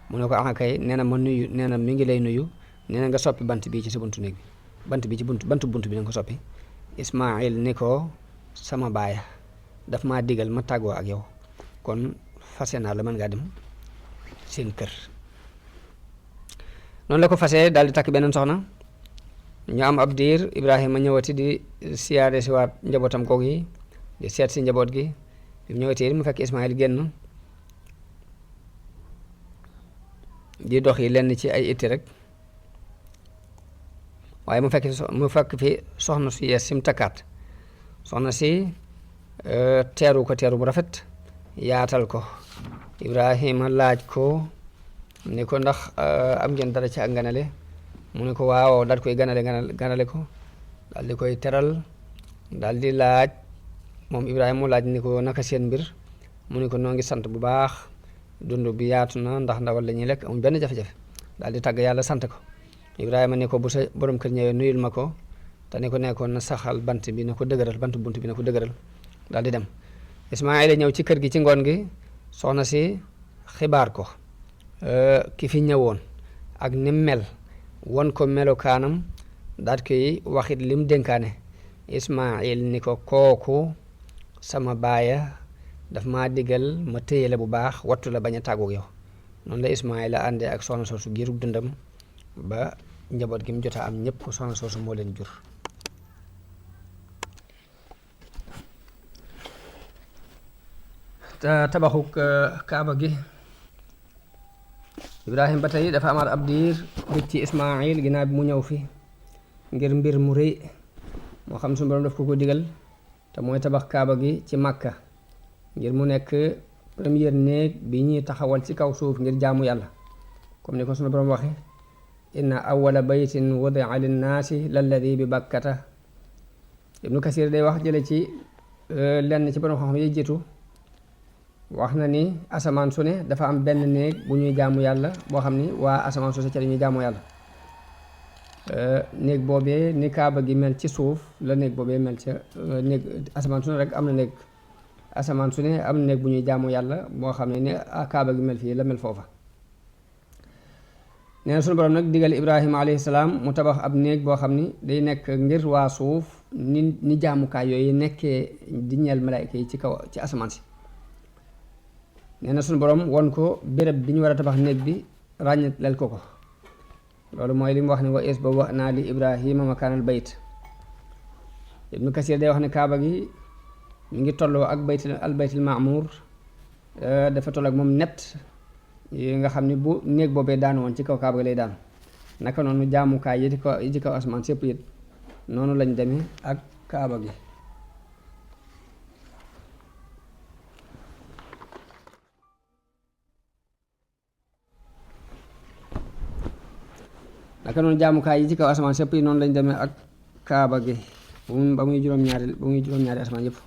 mu ne ko ah kay nee na ma nuyu nee na mi ngi lay nuyu nee na nga soppi bant bii ci sa buntu néeg bi bant bi ci bantu bunt bi na nga ko soppi Ismaayil ni ko sama baaya daf maa digal ma tàggoo ak yow kon fase naa la mën ngaa dem seen kër noonu la ko fasee daal di takk beneen soxna ñu am ab diir Ibrahima ñëwati di siyaare si waat njabootam koog yi di seet si njaboot gi bi mu ñëwatee mu fekk Ismaayil génn di dox yi lenn ci ay itti rek waaye mu fekk fi soxna su yees sim takkaat soxna si teeru ko teeru bu rafet yaatal ko Ibrahima laaj ko ni ko ndax am ngeen dara ci ak ganale mu ne ko waaw daal koy ganale ko daal di koy teral daal di laaj moom Ibrahima mu laaj ni ko naka seen mbir mu ne ko noo ngi sant bu baax dund bi yaatu na ndax ndawal la ñuy lekk amuñ benn jafe-jafe daal di tàgg yàlla sant ko Ibrahima ni ko bu sa borom kër ñëwee nuyul ma ko te ni ko nekkoon na saxal bant bi na ko dëgëral bant bunt bi na ko dëgëral daal di dem Ismaayila ñëw ci kër gi ci ngoon gi soxna si xibaar ko ki fi ñëwoon ak ni mel won ko melokaanam daal koy waxit lim dénkaane Ismaayil ni ko kooku sama baaya daf maa digal ma téye la bu baax wattu la bañ a tàggoog yow noonu la Ismaayila àndee ak soxna soosu giirug dundam ba njaboot gi mu jot a am ñëpp soxna soosu moo leen jur tabaxuk kaaba gi Ibrahima ba tey dafa amaat ab diir gëj ci Ismaayil ginnaaw bi mu ñëw fi ngir mbir mu rëy moo xam suñu borom daf ko digal te mooy tabax kaaba gi ci Makka ngir mu nekk première néeg bi ñuy taxawal ci kaw suuf ngir jaamu yàlla comme ni ko suñu borom waxe inna awwala baytin wudi'a linnaasi lalladi bi bakkata Ibnu Kasir day wax jële ci lenn ci borom xam-xam yi jiitu wax na ni asamaan su ne dafa am benn néeg bu ñuy jaamu yàlla boo xam ni waa asamaan su ne ca ñuy jaamu yàlla néeg boobee ni kaaba gi mel ci suuf la néeg boobee mel ca néeg asamaan su ne rek am na néeg asamaan su ne am na néeg bu ñuy jaamu yàlla boo xam ne ni kaaba gi mel fii la mel foofa nee na sunu borom nag digal Ibrahima alayhi salaam mu tabax ab néeg boo xam ni day nekk ngir waa suuf ni jaamukaay yooyu nekkee di ñeel malaayka yi ci kaw ci asamaan si nee na sunu borom won ko béréb bi ñu war a tabax néeg bi ràññetleel ko loolu mooy li mu wax ne wa is ba wax naa li Ibrahima makaanal bayt Ibnu Kasir day wax ne kaaba gi mi ngi tolloo ak baytul maamuur dafa toll ak moom net yi nga xam ne bu néeg boobee daan woon ci kaw kaaba gi lay daan naka noonu jaamukaay yi ci kaw asamaan sépp it noonu lañ demee ak kaaba gi naka noonu jaamukaay yi ci kaw asamaan sépp yi noonu lañ demee ak kaaba gi ba muy juróom-ñaari asamaan yëpp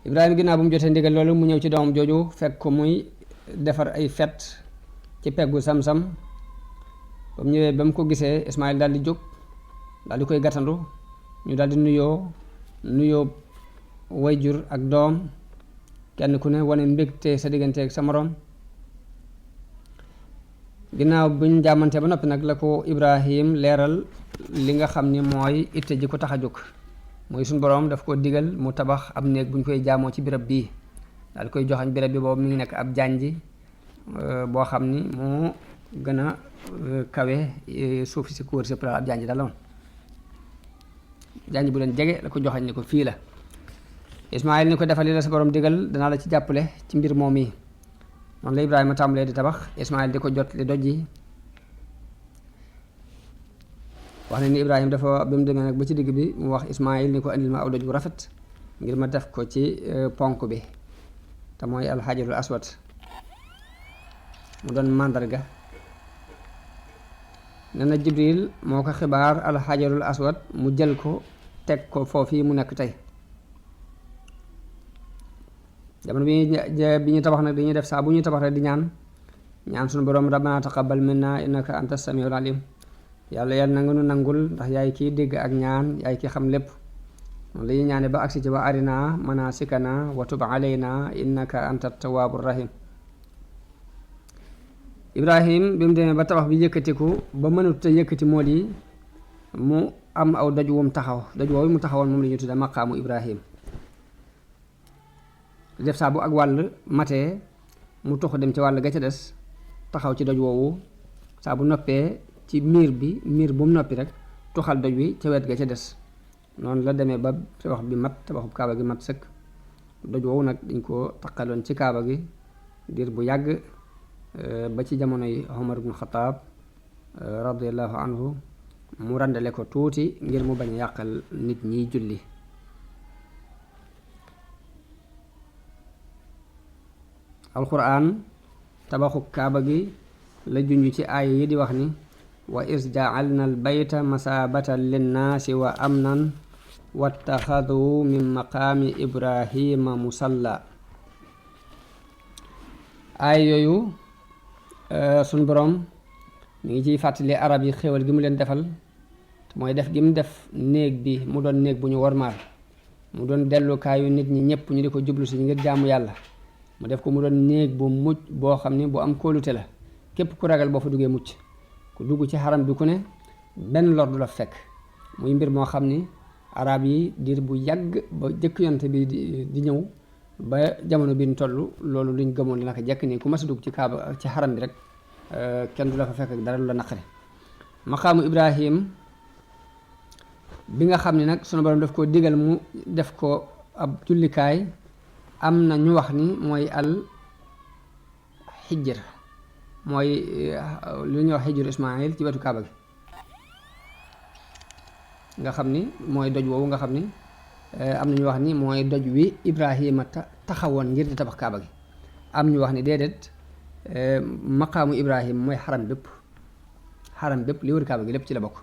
Ibrahima ginnaaw bu mu jotee ndigal loolu mu ñëw ci doomam jooju fekk ko muy defar ay fet ci peggu sam-sam ba mu ñëwee ba mu ko gisee Ismaayil daal di jóg daal di koy gàttandu ñu daal di nuyoo wayjur ak doom kenn ku ne wane mbégte sa diggante ak sa moroom ginnaaw buñ jàmmante ba noppi nag la ko Ibrahim leeral li nga xam ni mooy itte ji ko tax a jóg mooy suñu boroom daf ko digal mu tabax ab néeg bu ñu koy jaamoo ci béréb bii daal koy joxañ béréb bi boobu mi ngi nekk ab janji boo xam ni moo gën a kawe suuf si ko wër si ab janji daal la woon janji bu leen jege la ko joxañ ni ko fii la Ismaayil ni ko defal li la sa borom digal danaa la ci jàppale ci mbir moom yi noonu la Ibrahima tàmbalee di tabax Ismaayil di ko jot li doj yi wax na ni Ibrahima dafa bi mu demee nag ba ci digg bi mu wax Ismaayil ni ko andil ma aw doj bu rafet ngir ma def ko ci ponk bi te mooy alxajarul aswad mu doon màndarga nee na Jibril moo ko xibaar alxajarul aswad mu jël ko teg ko foofii mu nekk tey jamono bi ñu tabax nag dañuy def saa bu ñuy tabax rek di ñaan suñu borom rabbana taqabbal minna innaka anta samiul alim yàlla yàlla na nga nu nangul ndax yaay kiy dégg ak ñaan yaay ki xam lépp noonu la ñuy ñaane ba agsi ci wa arina manasikana wa tub alayna innaka anta tawwabur rahim Ibrahim bi mu demee ba tabax bi yëkkatiku ba mënut a yëkkati mool yi mu am aw doj wum taxaw doj woowu mu taxawoon moom la ñu tudde maqaamu Ibrahim def saa bu ak wàll matee mu tox dem ci wàll ga ca des taxaw ci doj woowu saa bu noppee ci miir bu mu noppi rek toxal doj wi ca wet ga ca des noonu la demee ba tabax bi mat tabaxub kaaba gi mat sëkk doj woowu nag dañ ko taqaloon ci kaaba gi diir bu yàgg ba ci jamonoy Omar ibn Xataab radiallahu anhu mu randale ko tuuti ngir mu bañ a yàqal nit ñiy julli alquran tabaxu kaaba gi la junj ci aaya yi di wax ni wa is ja'alna al bayta masaabatan linnaasi wa amnan wattaxadu min maqaami ibrahima musalla aaya yooyu suñ boroom mi ngi ciy fàttali arab yi xéewal gi mu leen defal mooy def gi mu def néeg bi mu doon néeg bu ñu wormaal mu doon dellukaayu nit ñi ñëpp ñu di ko jublu si ngir jaamu yàlla mu def ko mu doon néeg bu mucc boo xam ni bu am kóolute la képp ku ragal boo fa duggee mucc ku dugg ci xaram bi ku ne benn lor du la fekk muy mbir moo xam ni arab yi diir bu yàgg ba jëkk yonte bi di ñëw ba jamono bi ñu toll loolu luñ gëmoon la naka jekk nii ku mas a dugg ci kaaba ci xaram bi rek kenn du la fa fekk ak dara lu la naqari maqaamu Ibrahim bi nga xam ne nag sunu borom daf koo digal mu def ko ab jullikaay am na ñu wax ni mooy al xijr mooy lu ñuy wax xijru Ismaayil ci wetu kaaba gi nga xam ni mooy doj woowu nga xam ni am na ñu wax ni mooy doj wi Ibrahima taxawoon ngir di tabax kaaba gi am ñu wax ni déedéet maqaamu Ibrahima mooy xaram bépp li wër kaaba gi lépp ci la bokk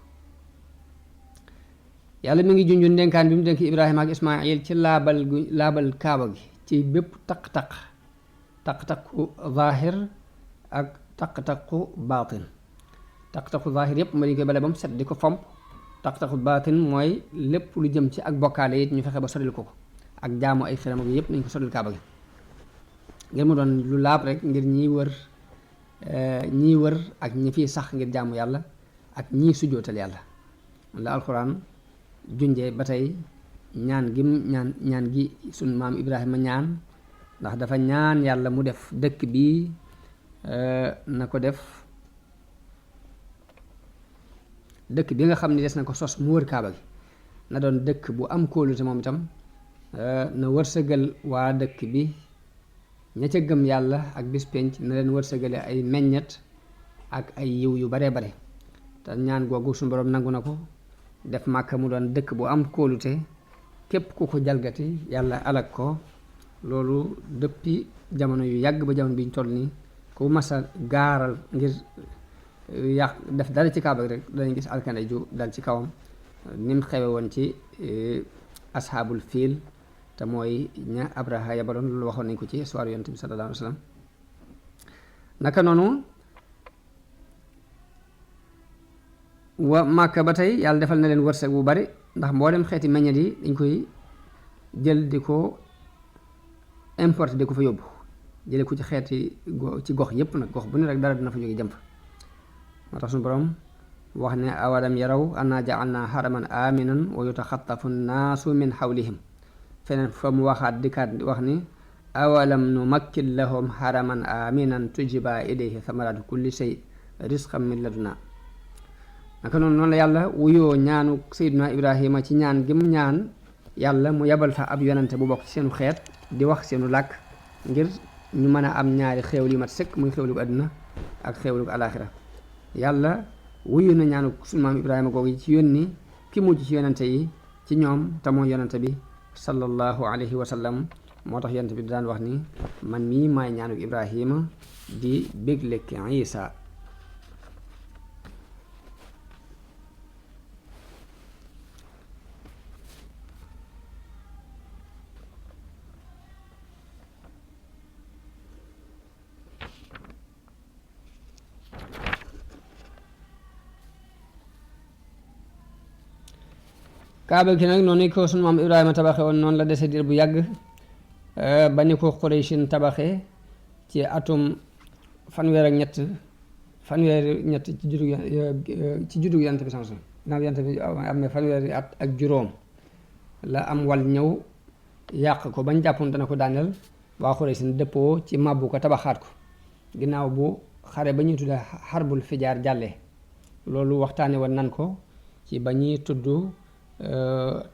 yàlla mi ngi junju ndénkaan bi mu dénk Ibrahima ak Ismaayil ci laabal kaaba gi ci bépp taq-taqu zaahir ak taq-taqu baatin taq-taqu zaahir yépp ma dañ koy bale ba mu set di ko fomp taq-taqu baatin mooy lépp lu jëm ci ak bokkaale it ñu fexe ba soril ko ak jaamu ay xiram ak yépp nañ ko soril kaaba gi ngir mu doon lu laab rek ngir ñiy wër ak ñi fiy sax ngir jaamu yàlla ak ñiy sujjootal yàlla la alxuraan junjee ba tey ñaan gi sunu maam Ibrahima ñaan ndax dafa ñaan yàlla mu def dëkk bi na ko def dëkk bi nga xam ne des na ko sos mu wër kaaba gi na doon dëkk bu am kóolute moom itam na wërsëgal waa dëkk bi ña ca gëm yàlla ak bis penc na leen wërsëgale ay meññet ak ay yiw yu baree bare te ñaan googu suñu borom nangu na ko def Màkka mu doon dëkk bu am kóolute képp ku ko jalgati yàlla alag ko loolu depuis jamono yu yàgg ba jamono bi ñu toll nii ku masa gaaral ngir yàq def dara ci kaaba rek danañ gis alkande ju dal ci kawam ni mu xewe woon ci ashaabul fiil te mooy ña Abraha yabaloon loolu waxoon nañ ko ci histoire yonent bi sallallahu alayhi wa sallam naka noonu wa Màkka ba tey yàlla defal na leen wërsëg bu bari ndax mboolem xeeti meññet yi dañ koy jël di ko importer di ko fa yóbbu jële ko ci xeeti ci gox yépp nag gox bu ne rek dara dina fa jóge jëm fa moo tax suñu borom wax ne awalam yaraw anna ja'alna haraman aminan wa yutaxattafu nnaasu min xawlihim feneen fa mu waxaat dikkaat wax ni awalam numakkin lahum haraman aminan tujiba ilayhi thamaratu kulli shay risqan min laduna naka noonu la yàlla wuyoo ñaanu Seydina Ibrahima ci ñaan gi mu ñaan yàlla mu yebal fa ab yonante bu bokk ci seenu xeet di wax seenu làkk ngir ñu mën a am ñaari xéewal yu mat sëkk muy xéewalu àdduna ak xéewalu alaaxira yàlla wuyu na ñaanu sunu maam Ibrahima googu ci yónni ki mujj ci yonante yi ci ñoom te mooy yonante bi sallallahu alayhi wa sallam moo tax yonante bi daan wax ni man mii maay ñaanu Ibrahima di bégle ki Isa kaaba gi nag noonu ko sunu maam Ibrahima tabaxe woon noonu la dese diir bu yàgg ba ni ko Qurayshin tabaxe ci atum fanweer ñett ci juddu yonent bi samson ginnaaw yonent bi am na fanweeri at ak juróom la am wal ñëw yàq ko bañ jàppoon dana ko daaneel waa Qurayshin dëppoo ci màbbu ko tabaxaat ko ginnaaw bu xare ba ñuy tudde xarbul fijaar jàllee loolu waxtaane woon nan ko ci ba ñuy tudd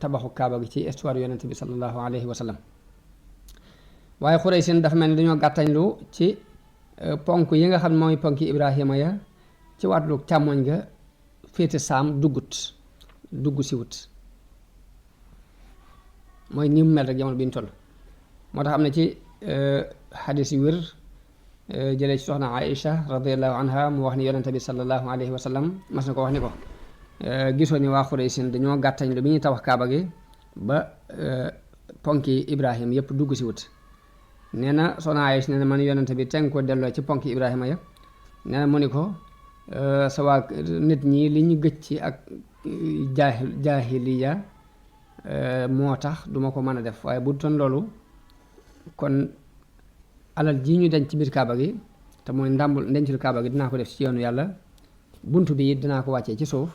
tabaxu kaaba gi ci histoire yonent bi sallallahu alayhi wa sallam waaye Quraysh dafa mel ni dañoo gàttañlu ci ponk yi nga xam ne mooy ponki Ibrahima ya ci wàllu càmmoñ ga féete saam dugg si wut mooy ni mu mel rek jamono bi ñu toll moo tax am na ci xadis yu wér jëlee ci soxna Aïcha radiyallahu anha mu wax ni yonent bi sallallahu alayhi wa sallam mas na ko wax ni ko gisoo ni waa Quraysh dañoo gàttañ lu bi ñuy tabax kaaba gi ba ponki Ibrahima yëpp dugg si wut nee na soxna Aïcha nee na man yonent bi teg ko delloo ci ponki Ibrahima ya nee na mu ni ko sa waa nit ñi li ñu gëj ci ak jaahiliya moo tax duma ko mën a def waaye bu doon loolu kon alal ji ñu denc ci biir kaaba gi te mooy ndàmbul ndencul kaaba gi dinaa ko def ci yoonu yàlla bunt bi it dinaa ko wàccee ci suuf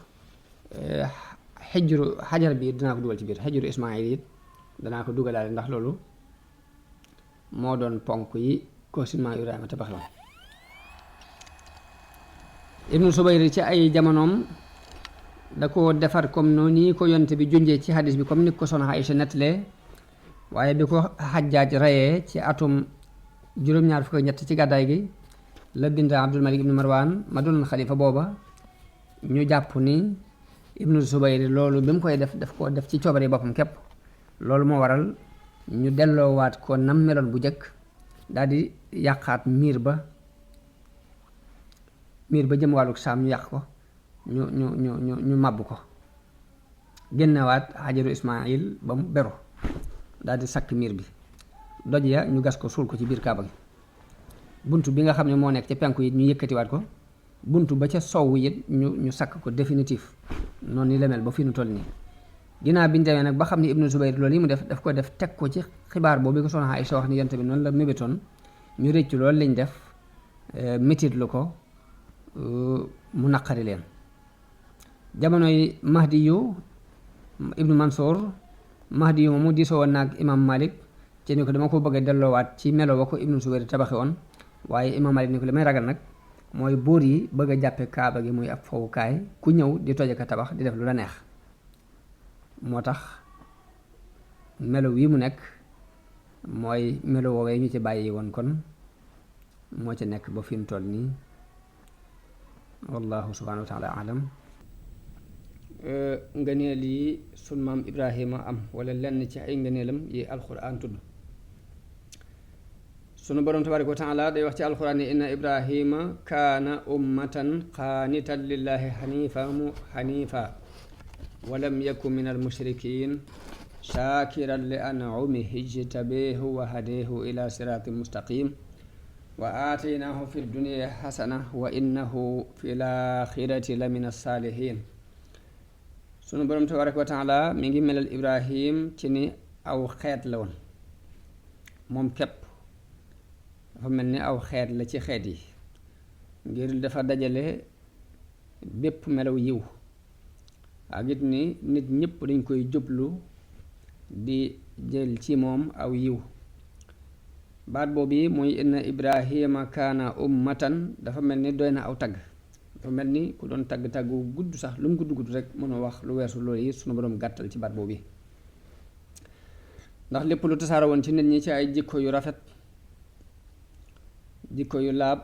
xajar bi dinaa ko dugal ci biir xejuru Ismaayil it danaa ko dugalaale ndax loolu moo doon ponk yi ko sinma Ibrahima tabaxoon Ibnu Subayr ci ay jamonoom da ko defar comme noonu nii ko yonte bi junjee ci hadis bi comme ni ko soxna Aïcha nettalee waaye bi ko Xajjaaj reyee ci atum juróom-ñaar fukk ak ñett ci gàddaay gi la bind Abdul Malik ibnu Marwan ma doonoon xalifa booba ñu jàpp ni Ibnu Subayr loolu bi mu koy def ko def ci coobare boppam képp loolu moo waral ñu delloowaat ko nam meloon bu njëkk daal di yàqaat miir ba jëm wàllu saam ñu yàq ko ñu màbb ko génnewaat xajaru Ismaayil ba mu beru daal di sakk miir bi doj ya ñu gas ko suul ko ci biir kaaba gi bunt bi nga xam ne moo nekk ca penku yi ñu yëkkatiwaat ko bunt ba ca sowu it ñu sakk ko définitif noonu ni la mel ba fi nu toll nii ginnaaw bi ñu demee nag ba xam ne Ibnu Zubayr loolu yi mu def ko def teg ko ci xibaar boobu bi ko soxna Aysa wax ni yonte bi noonu la mébétoon ñu rëccu loolu lañ def métit lu ko mu naqari leen jamonoy Mahdi yu Ibnu Mansour Mahdi yu moomu diisoo woon naag Imam Malik ci ni ko dama ko bëgg a delloowaat ci melo wa ko Ibnu Zubayr tabaxe woon waaye Imam Malik ni ko li may ragal nag mooy buur yi bëgg a jàppe kaaba gi muy ab fowukaay ku ñëw di toj ak a tabax di def lu la neex moo tax melo wi mu nekk mooy melo woowee ñu ci bàyyi woon kon moo ci nekk ba fi mu toll nii wallahu subhanahu wa taala alam ngëneel yi sun maam Ibrahima am wala lenn ci ay ngëneelam yi alquran tudd sunu borom tabaraka wa taala day wax ci alquran ni inna Ibrahima kaana ummatan qaanitan lillahi xanifa walam yakun min almushrikin shakiran li an'umihi ijtabahu wa hadahu ila siratin mustaqim wa aataynaahu fi dunya xasana wa innahu fi laaxirati la min alsaalihin sunu borom tabaraka wa taala mi ngi melal Ibrahim ci ni aw xeet la woon moom képp dafa mel ni aw xeet la ci xeet yi ngir dafa dajale bépp melaw yiw ak it ni nit ñépp dañ koy jublu di jël ci moom aw yiw. baat boobu muy inna ibrahima kaana ummatan dafa mel ni doy na aw tagg, dafa mel ni ku doon taggu gudd sax lu mu gudd rek mënoo wax lu weesu loolu yi sunu boroom gàttal ci baat boobu. ndax lépp lu tasaara woon ci nit ñi ci ay jikko yu rafet, jikko yu laab,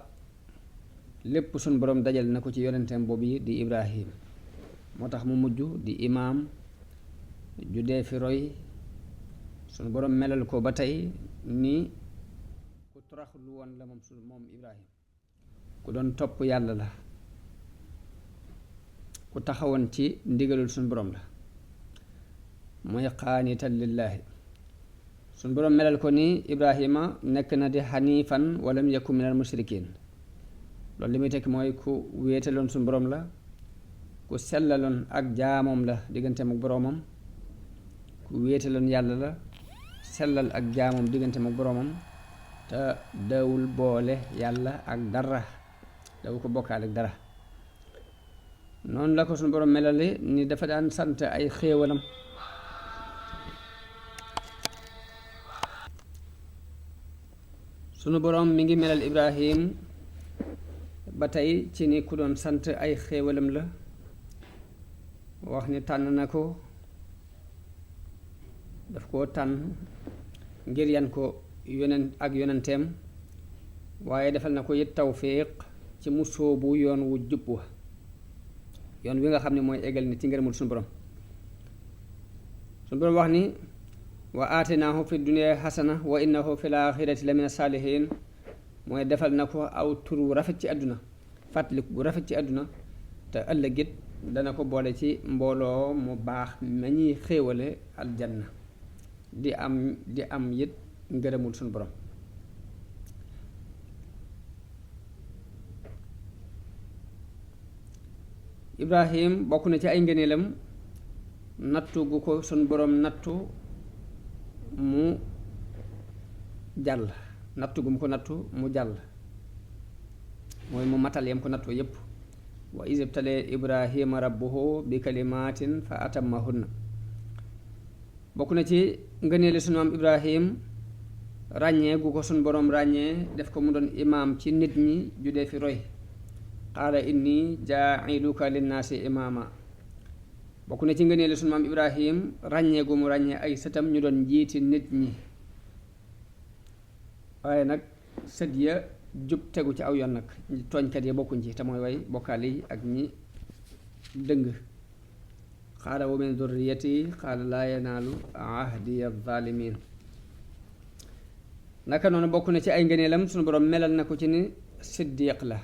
lépp sunu boroom dajal na ko ci yonenteem boobu yi di ibrahim. moo tax mu mujj di imaam ju dee fi roy. sunu boroom melal ko ba tey ni ku toroxlu woon la moom ibrahim, ku doon topp yàlla la, ku taxawoon ci ndigalul sunu boroom la, muy qaanitan lillaahi. sunu boroom melal ko ni ibrahima nekk na di xaniifan walam yakun minal mushrikiin. loolu li muy tekki mooy ku wéetaloon sunu boroom la, ku sellaloon ak jaamoom la digganteem ak boroomam, ku wéetaloon yàlla la, sellal ak jaamoom digganteem ak boroomam, te dawul boole yàlla ak dara, daw ko bokkaale ak dara. noonu la ko sunu boroom melale ni dafa daan sant ay xéewalam. sunu boroom mi ngi melal ibrahim ba tey ci ni ku doon sant ay xéewalam la. wax ni tànn na ko, daf koo tànn ngir yan ko yonenteem, waaye defal na ko it tawfiq ci mu sóobu yoon wu jub wa, yoon wi nga xam ne mooy eggal nit ci ngërëmul sunu borom. sunu borom wax ni wa aatinaahu fi dunya xasana wa innahu fi laaxirati la mina saalihiin, mooy defal na ko aw tur wu rafet ci àdduna, fàttaliku bu rafet ci àdduna, te ëllëgit dana ko boole ci mbooloo mu baax ma ñuy xéewale aljanna di am it ngërëmul sunu borom. ibrahim bokk na ci ay ngëneelam nattu gu ko sunu borom nattu mu jàll, nattu gu mu ko nattu mu jàll, mooy mu matal yam ko nattu yépp. wa iz ibtalee ibrahima rabbuhu bi kalimatin fa atammahunna. bokk na ci ngëneeli sunu maam ibrahim ràññee gu ko sunu boroom ràññee def ko mu doon imaam ci nit ñi ju dee fi roy. qaala inni jaa'iluka linnaasi imaama. bokk na ci ngëneeli sunu maam ibrahim ràññee gu mu ràññee ay sëtam ñu doon njiiti nit ñi, waaye nag sët ya jub tegu ci aw yoon nag, tooñkat yi bokkuñ ci te mooy way bokkaale yi ak ñi dëng. qaala wa min durriyati qaala laa yanaalu ahdiya zaalimiin. naka noonu bokk na ci ay ngëneelam sunu borom melal na ko ci ni siddiq la.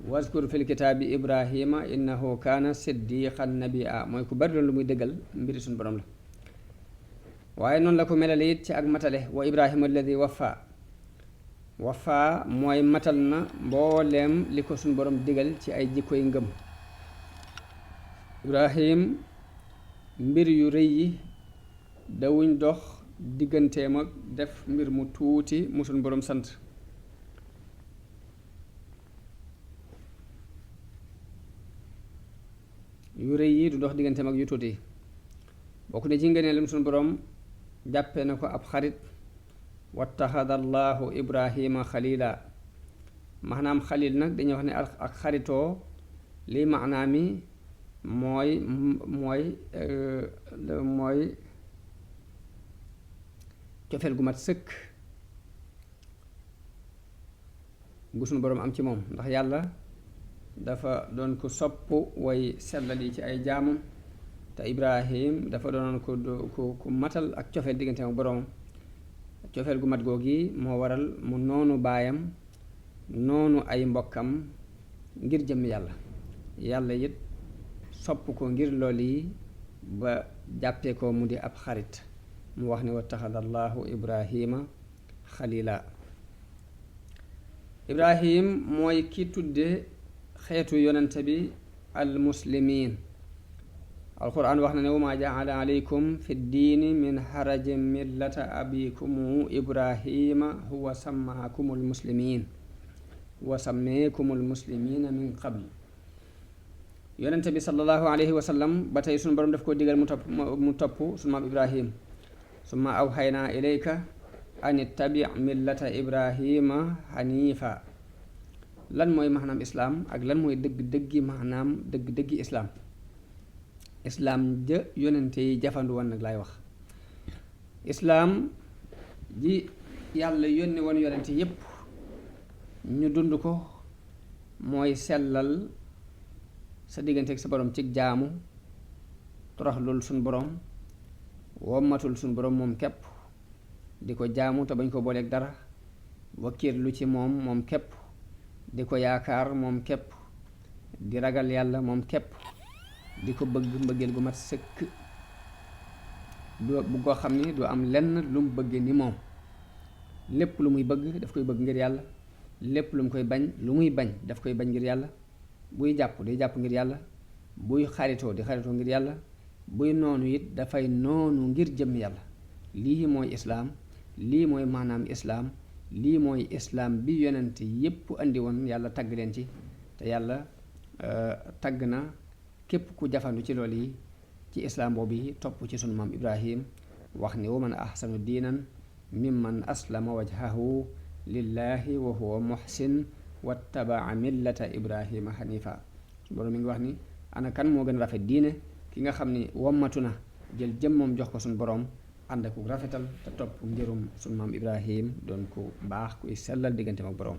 wazkur fil kitaabi ibrahima innahu kaana siddiqan nabiyya, mooy ku bari loon lu muy dëggal mbiri sunu borom la. waaye noonu la ko melal it ci ak matale. wa ibrahima alladi wafa mooy matal na mbooleem li ko suñu borom digal ci ay jikkoy ngëm. ibrahim mbir yu rëy yi dawuñ dox digganteem ak def mbir mu tuuti mu suñu borom sant. yu rëy yi du dox digganteem ak yu tuuti. bokk na ci ngëneelam suñu borom jàppe na ko ab xarit. wattaxada allahu ibrahima xalila. maanaam xalil nag dañuy wax ne ak xaritoo lii maanaa mi mooy cofeel gu mat sëkk gu sunu boroom am ci moom, ndax yàlla dafa doon ko sopp way sellal yi ci ay jaamam, te ibrahim dafa doonoon ku matal ak cofeel diggante ak boroomam. cofeel gu mat googi moo waral mu noonu baayam noonu ay mbokkam ngir jëm yàlla it sopp ko ngir lool yi ba jàppee ko mu di ab xarit. mu wax ne wattaxada allahu ibrahima xalila. ibrahim mooy ki tudde xeetu yonente bi al muslimiin. alquran wax na ne wa maa jaala aleykum fi ddiini min harajin millata abikumu ibrahima huwa sammakumul muslimiin wa sammeekumul muslimiina min qabl. yonente bi sallallahu alayhi wa sallam ba tey suñu borom daf koo digal mu topp suñu maam ibrahim summa awhaynaa ilayka an ittabi millata ibrahima hanifa. lan mooy maanaam islaam ak lan mooy dëgg-dëggi maanaam dëgg-dëggi islaam. islaam ja yonente yi jafandu woon nag laay wax. islaam ji yàlla yónni woon yonente yépp ñu dund ko mooy sellal sa diggante ak sa borom ci jaamu, toroxlul suñ borom, wommatul suñ borom moom képp, di ko jaamu te bañ ko booleeg dara, wakkirlu ci moom képp, di ko yaakaar moom képp, di ragal yàlla moom képp, di ko bëgg mbëggeel gu mat sëkk, bu ko xam ni du am lenn lu mu bëgg ni moom. lépp lu muy bëgg daf koy bëgg ngir yàlla, lépp lu mu koy bañ lu muy bañ daf koy bañ ngir yàlla, buy jàpp day jàpp ngir yàlla, buy xaritoo di xaritoo ngir yàlla, buy noonu it dafay noonu ngir jëm yàlla. lii mooy islaam, lii mooy maanaam islaam, lii mooy islaam bi yonent yépp andi woon yàlla tagg leen ci. te yàlla tagg na képp ku jafandu ci loolu yi ci islaam boobu yi topp ci sunu maam ibrahim, wax ni wa man ahsanu diinan mimman aslama wajhahu lillahi wa huwa muhsin wattabaa millata ibrahima hanifa. su borom mi ngi wax ni ana kan moo gën a rafet diine ki nga xam ni wommatu na jël jëmmam jox ko suñu borom ànd ak rafetal te topp ngirum sunu maam ibrahim doon ku baax kuy sellal digganteem ak borom.